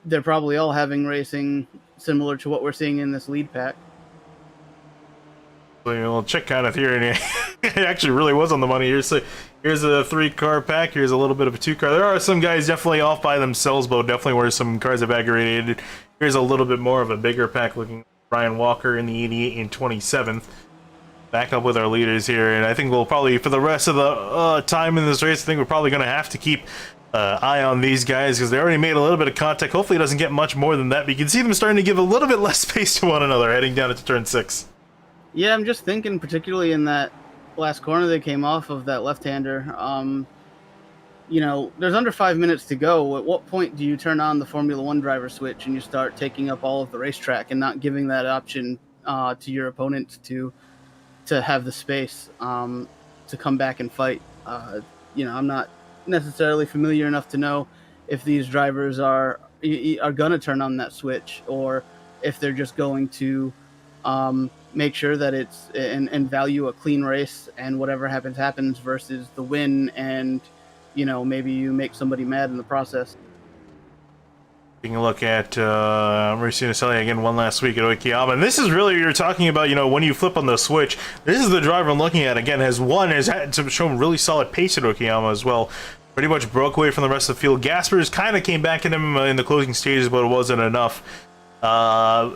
they're probably all having racing similar to what we're seeing in this lead pack. A little check kind of theory, and it actually really was on the money here. So here's a 3-car pack. Here's a little bit of a 2-car. There are some guys definitely off by themselves, but definitely where some cars have aggregated. Here's a little bit more of a bigger pack, looking at Brian Walker in the 88 in 27th. Back up with our leaders here, and I think we'll probably, for the rest of the time in this race, I think we're probably going to have to keep eye on these guys, because they already made a little bit of contact. Hopefully it doesn't get much more than that, but you can see them starting to give a little bit less space to one another heading down into turn 6. Yeah, I'm just thinking, particularly in that last corner they came off of, that left-hander. There's under 5 minutes to go. At what point do you turn on the Formula One driver switch and you start taking up all of the racetrack and not giving that option to your opponent to have the space to come back and fight? I'm not necessarily familiar enough to know if these drivers are going to turn on that switch, or if they're just going to make sure that it's and value a clean race, and whatever happens versus the win, and maybe you make somebody mad in the process. Taking a look at Mauricio Naselli again one last week at Okayama, and this is really, you're talking about, when you flip on the switch, this is the driver I'm looking at. Again, has had to show really solid pace at Okayama as well. Pretty much broke away from the rest of the field. Gaspers kind of came back at him in the closing stages, but it wasn't enough.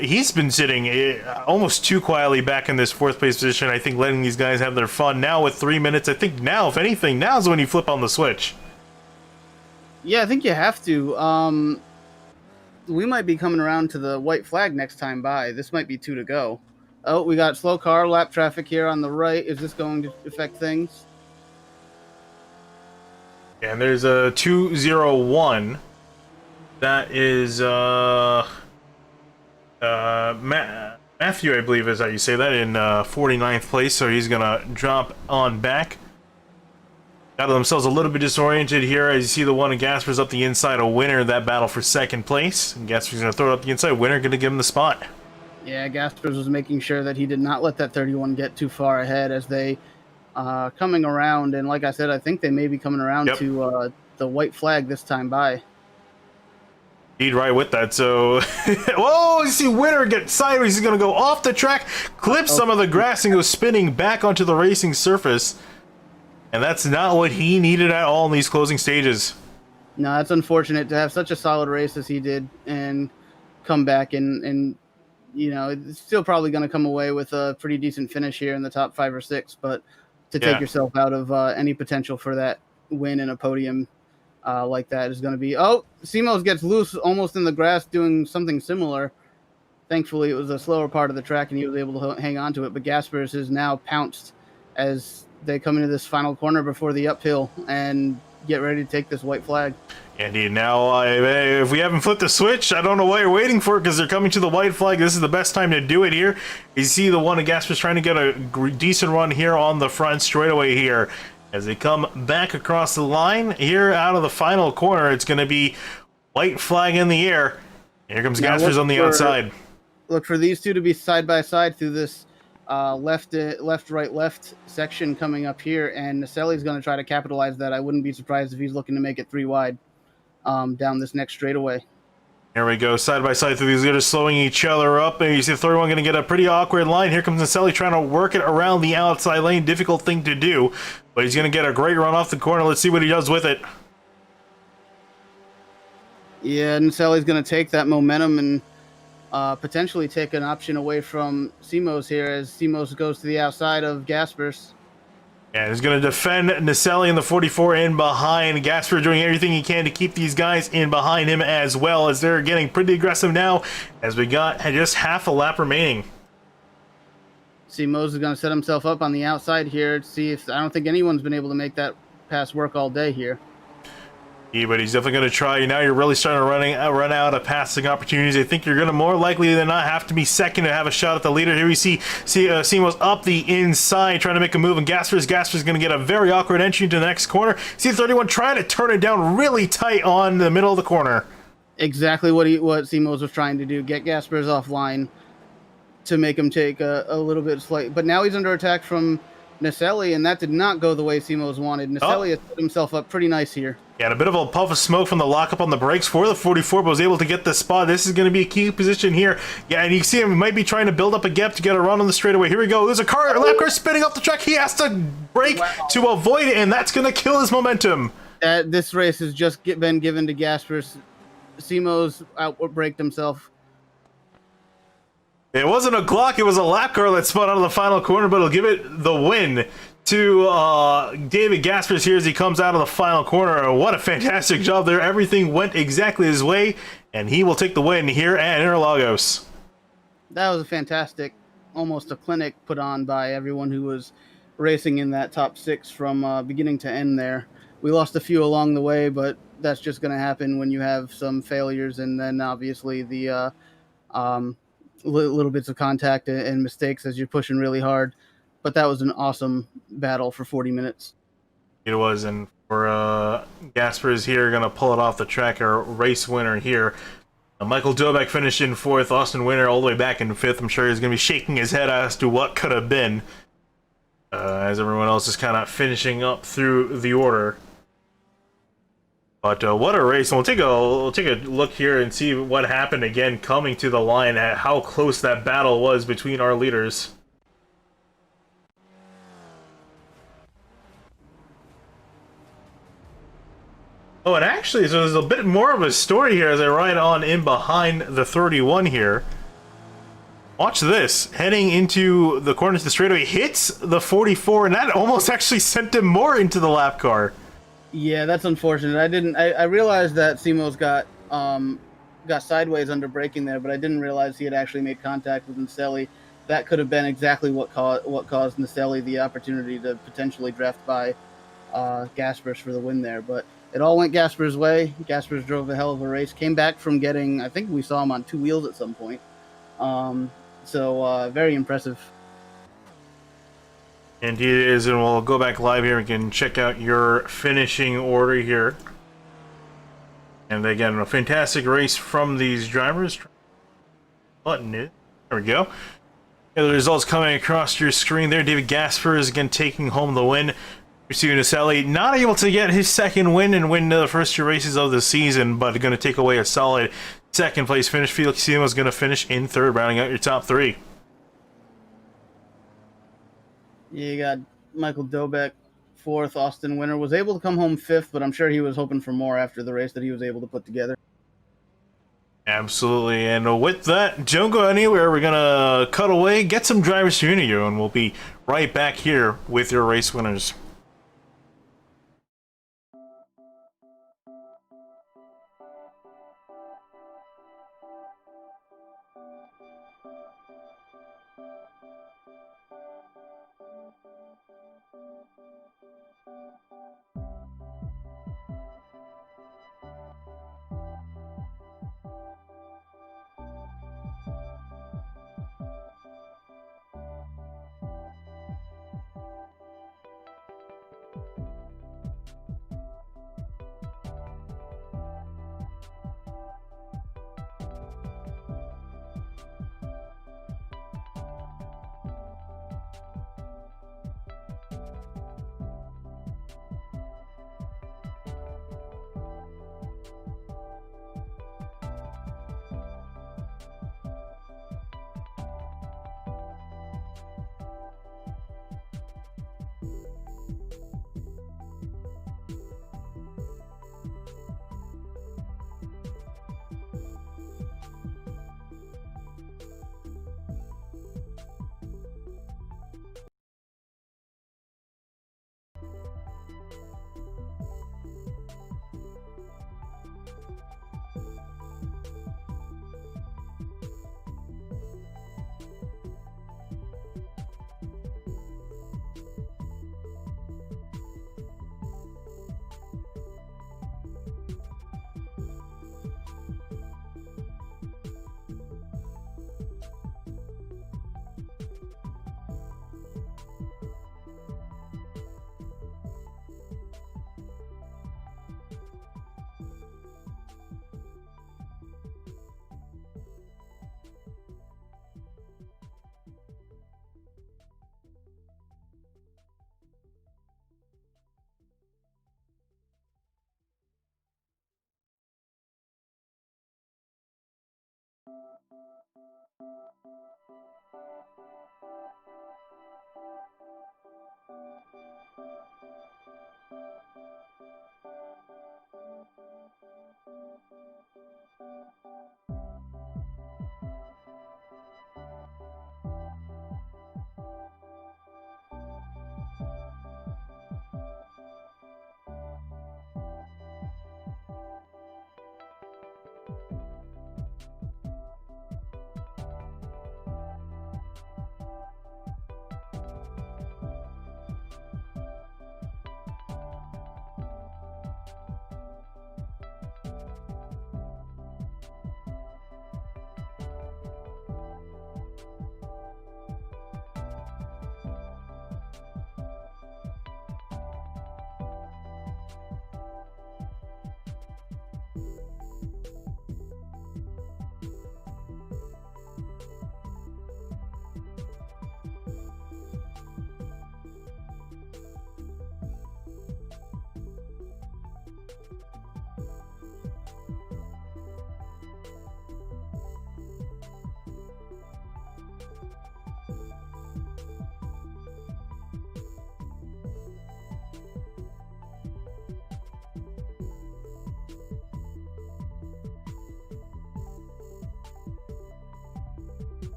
He's been sitting almost too quietly back in this 4th place position. I think letting these guys have their fun now with 3 minutes. I think now, if anything, now's when you flip on the switch. Yeah, I think you have to. We might be coming around to the white flag next time by. This might be 2 to go. Oh, we got slow car lap traffic here on the right. Is this going to affect things? And there's a 201. That is Matthew, I believe is how you say that, in 49th place, so he's gonna drop on back. Got themselves a little bit disoriented here as you see the one of Gasper's up the inside, a winner of that battle for 2nd place. And Gasper's gonna throw it up the inside, winner gonna give him the spot. Yeah, Gaspers was making sure that he did not let that 31 get too far ahead, as they coming around. And like I said, I think they may be coming around Yep. to the white flag this time by. He'd right with that. So, whoa! You see, Winner get sideways. He's going to go off the track, clip some of the grass, and go spinning back onto the racing surface. And that's not what he needed at all in these closing stages. No, it's unfortunate to have such a solid race as he did and come back and you know, it's still probably going to come away with a pretty decent finish here in the top 5 or 6, but to take yourself out of any potential for that win in a podium like that is going to be... Oh, Simos gets loose almost in the grass doing something similar. Thankfully, it was a slower part of the track and he was able to hang on to it, but Gaspers is now pounced as they come into this final corner before the uphill and get ready to take this white flag. Indeed. Now, if we haven't flipped the switch, I don't know why you're waiting for it, because they're coming to the white flag. This is the best time to do it here. You see the one of Gasper's trying to get a decent run here on the front straightaway here. As they come back across the line here out of the final corner, it's going to be white flag in the air. Here comes Gasper's on the outside. Look for these two to be side by side through this left, right, left section coming up here, and Naselli's going to try to capitalize that. I wouldn't be surprised if he's looking to make it 3 wide down this next straightaway. Here we go, side by side through these guys, slowing each other up, and you see the third one going to get a pretty awkward line. Here comes Naselli trying to work it around the outside lane. Difficult thing to do, but he's going to get a great run off the corner. Let's see what he does with it. Yeah, Naselli's going to take that momentum and potentially take an option away from Simos here as Simos goes to the outside of Gaspers. And he's going to defend Naselli in the 44 in behind. Gasper doing everything he can to keep these guys in behind him as well, as they're getting pretty aggressive now as we got just half a lap remaining. Simos is going to set himself up on the outside here to see if... I don't think anyone's been able to make that pass work all day here. Yeah, but he's definitely going to try. Now you're really starting to run out of passing opportunities. I think you're going to more likely than not have to be second to have a shot at the leader. Here we see Simos up the inside trying to make a move, and Gasper's going to get a very awkward entry into the next corner. See 31 trying to turn it down really tight on the middle of the corner. Exactly what Simos was trying to do, get Gaspers offline to make him take a little bit slight. But now he's under attack from Naselli, and that did not go the way Simos wanted. Naselli has put himself up pretty nice here. Yeah, and a bit of a puff of smoke from the lockup on the brakes for the 44, but was able to get the spot. This is going to be a key position here. Yeah, and you see him, he might be trying to build up a gap to get a run on the straightaway. Here we go. There's a lap car spinning off the track. He has to brake to avoid it, and that's going to kill his momentum. This race has just been given to Gaspers. Simos outbraked himself. It wasn't a Glock, it was a lap car that spun out of the final corner, but it'll give it the win to David Gaspers here as he comes out of the final corner. What a fantastic job there. Everything went exactly his way, and he will take the win here at Interlagos. That was a fantastic, almost a clinic put on by everyone who was racing in that top 6 from beginning to end there. We lost a few along the way, but that's just going to happen when you have some failures, and then obviously the little bits of contact and mistakes as you're pushing really hard. But that was an awesome battle for 40 minutes. It was, and for Gaspers here, going to pull it off the track, our race winner here. Michael Dobek finished in 4th, Austin Winter all the way back in 5th. I'm sure he's going to be shaking his head as to what could have been, as everyone else is kind of finishing up through the order. But what a race. And we'll take a look here and see what happened again coming to the line, at how close that battle was between our leaders. Oh, and actually, so there's a bit more of a story here as I ride on in behind the 31 here. Watch this. Heading into the corner to the straightaway, hits the 44, and that almost actually sent him more into the lap car. Yeah, that's unfortunate. I realized that Simos got sideways under braking there, but I didn't realize he had actually made contact with Naselli. That could have been exactly what caused Naselli the opportunity to potentially draft by Gaspers for the win there. But it all went Gaspers' way. Gaspers drove a hell of a race. Came back from getting, I think we saw him on 2 wheels at some point. So very impressive. Indeed it is, and we'll go back live here. We can check out your finishing order here. And again, a fantastic race from these drivers. Button it. There we go. Yeah, the results coming across your screen there. David Gasper is again taking home the win. Stephen Uselli not able to get his second win and win the first two races of the season, but going to take away a solid second place finish. Felix Simo is going to finish in third, rounding out your top three. Yeah, you got Michael Dobek fourth. Austin Winter was able to come home fifth, but I'm sure he was hoping for more after the race that he was able to put together. Absolutely, and with that, don't go anywhere. We're going to cut away, get some drivers to interview, and we'll be right back here with your race winners.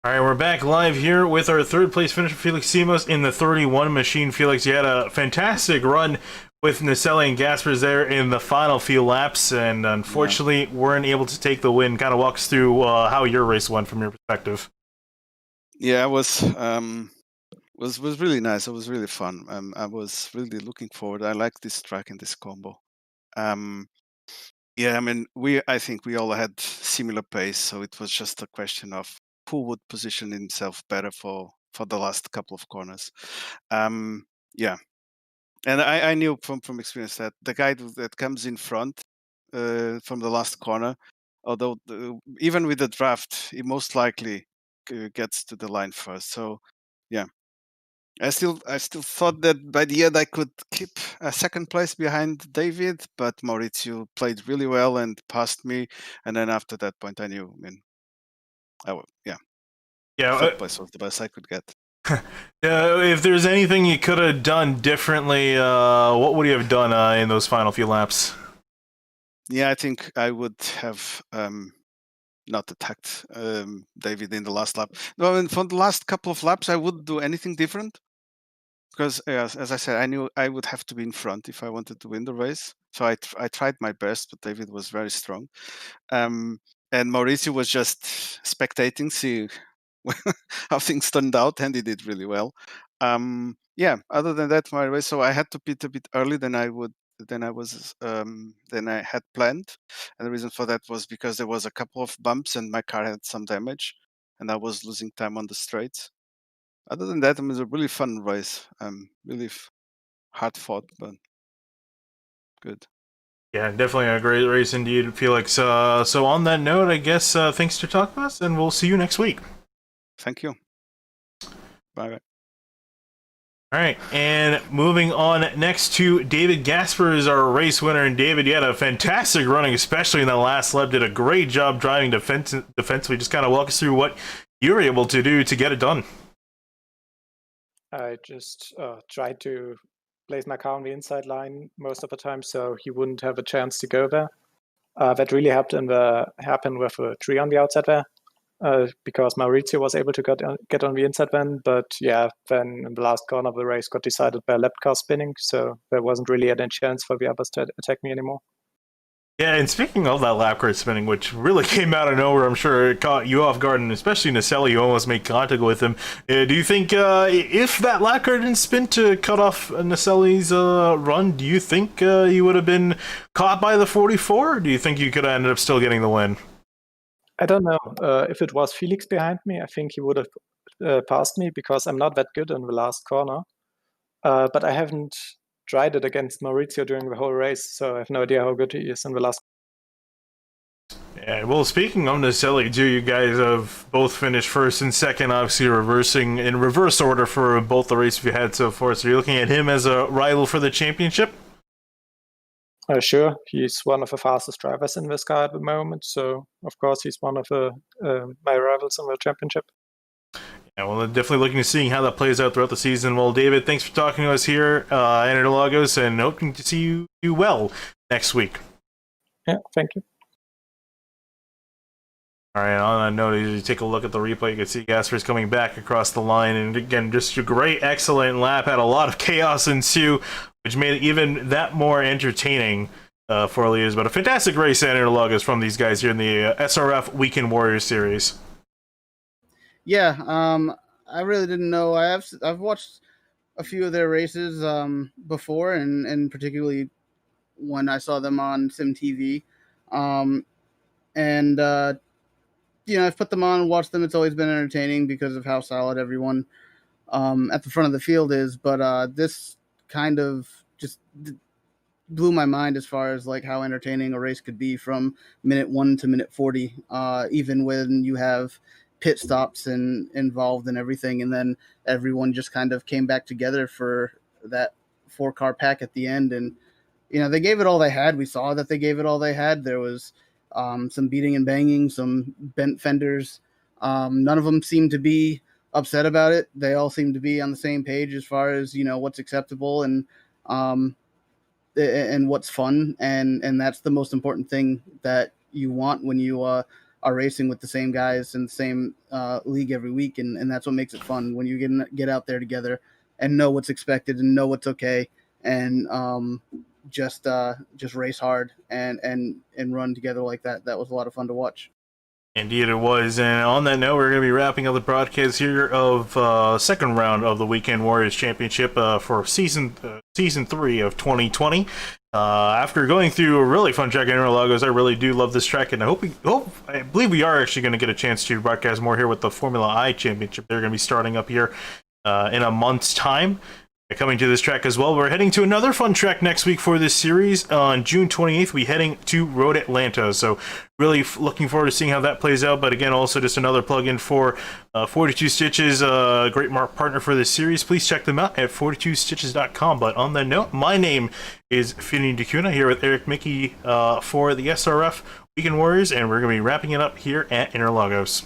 All right, we're back live here with our third place finisher, Felix Simos, in the 31 machine. Felix, you had a fantastic run with Naselli and Gaspers there in the final few laps, and unfortunately weren't able to take the win. Kind of walk us through how your race went from your perspective. Yeah, it was really nice. It was really fun. I was really looking forward. I like this track and this combo. Yeah, I mean, I think we all had similar pace, so it was just a question of who would position himself better for the last couple of corners. Yeah, and I knew from experience that the guy that comes in front from the last corner. Although even with the draft, he most likely gets to the line first. So yeah, I still thought that by the end I could keep a second place behind David, but Maurizio played really well and passed me. And then after that point, I knew. I mean, Yeah, third place was the best I could get. if there's anything you could have done differently, what would you have done in those final few laps? Yeah, I think I would have not attacked David in the last lap. No, and for the last couple of laps, I wouldn't do anything different because, as I said, I knew I would have to be in front if I wanted to win the race. So I tried my best, but David was very strong. And Mauricio was just spectating, see how things turned out, and he did really well. Yeah, other than that, my race. So I had to pit a bit early than I had planned, and the reason for that was because there was a couple of bumps and my car had some damage, and I was losing time on the straights. Other than that, it was a really fun race. Really hard fought, but good. Yeah, definitely a great race indeed, Felix. So on that note, I guess thanks for talking to us, and we'll see you next week. Thank you. Bye. All right, and moving on next to David Gasper is our race winner. And David, you had a fantastic running, especially in the last lap. Did a great job driving defensively. Just kind of walk us through what you were able to do to get it done. I just tried to place my car on the inside line most of the time, so he wouldn't have a chance to go there. That really helped in the happen with a tree on the outside there. Because Maurizio was able to get on the inside then, but yeah, then in the last corner of the race got decided by a lap car spinning, so there wasn't really any chance for the others to attack me anymore. Yeah, and speaking of that lap car spinning, which really came out of nowhere, I'm sure it caught you off guard, and especially Naselli, you almost made contact with him. Do you think if that lap car didn't spin to cut off Naselli's run, do you think you would have been caught by the 44, or do you think you could have ended up still getting the win? I don't know. If it was Felix behind me, I think he would have passed me because I'm not that good in the last corner. But I haven't tried it against Maurizio during the whole race, so I have no idea how good he is in the last. Yeah, well, speaking of Naselli, too, you guys have both finished first and second, obviously reversing in reverse order for both the races you had so far. So you're looking at him as a rival for the championship? Sure, he's one of the fastest drivers in this car at the moment, so of course he's one of my rivals in the championship. Yeah, well, definitely looking to seeing how that plays out throughout the season. Well, David, thanks for talking to us here in Interlagos, and hoping to see you do well next week. Yeah, thank you. All right, on that note, as you take a look at the replay, you can see Gasper's coming back across the line, and again, just a great, excellent lap. Had a lot of chaos ensue, which made it even that more entertaining for leaders. But a fantastic race at Interlagos from these guys here in the SRF Weekend Warriors series. Yeah, I really didn't know. I've watched a few of their races before, and particularly when I saw them on SYM TV, I've put them on and watched them. It's always been entertaining because of how solid everyone at the front of the field is. But this kind of just blew my mind as far as like how entertaining a race could be from minute 1 to minute 40, even when you have pit stops and involved and everything, and then everyone just kind of came back together for that 4-car pack at the end. And they gave it all they had. We saw that they gave it all they had. There was some beating and banging, some bent fenders. None of them seemed to be upset about it. They all seemed to be on the same page as far as what's acceptable and what's fun, and that's the most important thing that you want when you are racing with the same guys in the same league every week, and that's what makes it fun when you get out there together and know what's expected and know what's okay, and just race hard and run together like that. That was a lot of fun to watch. Indeed it was. And on that note, we're going to be wrapping up the broadcast here of second round of the Weekend Warriors Championship for season 3 of 2020. After going through a really fun track in Interlagos, I really do love this track, and I believe we are actually going to get a chance to broadcast more here with the Formula I Championship. They're going to be starting up here in a month's time. coming to this track as well. We're heading to another fun track next week for this series. On June 28th, we're heading to Road Atlanta. So really looking forward to seeing how that plays out. But again, also just another plug-in for 42 Stitches, a great partner for this series. Please check them out at 42stitches.com. But on that note, my name is Finny DeCuna here with Eric Mickey for the SRF Weekend Warriors, and we're going to be wrapping it up here at Interlagos.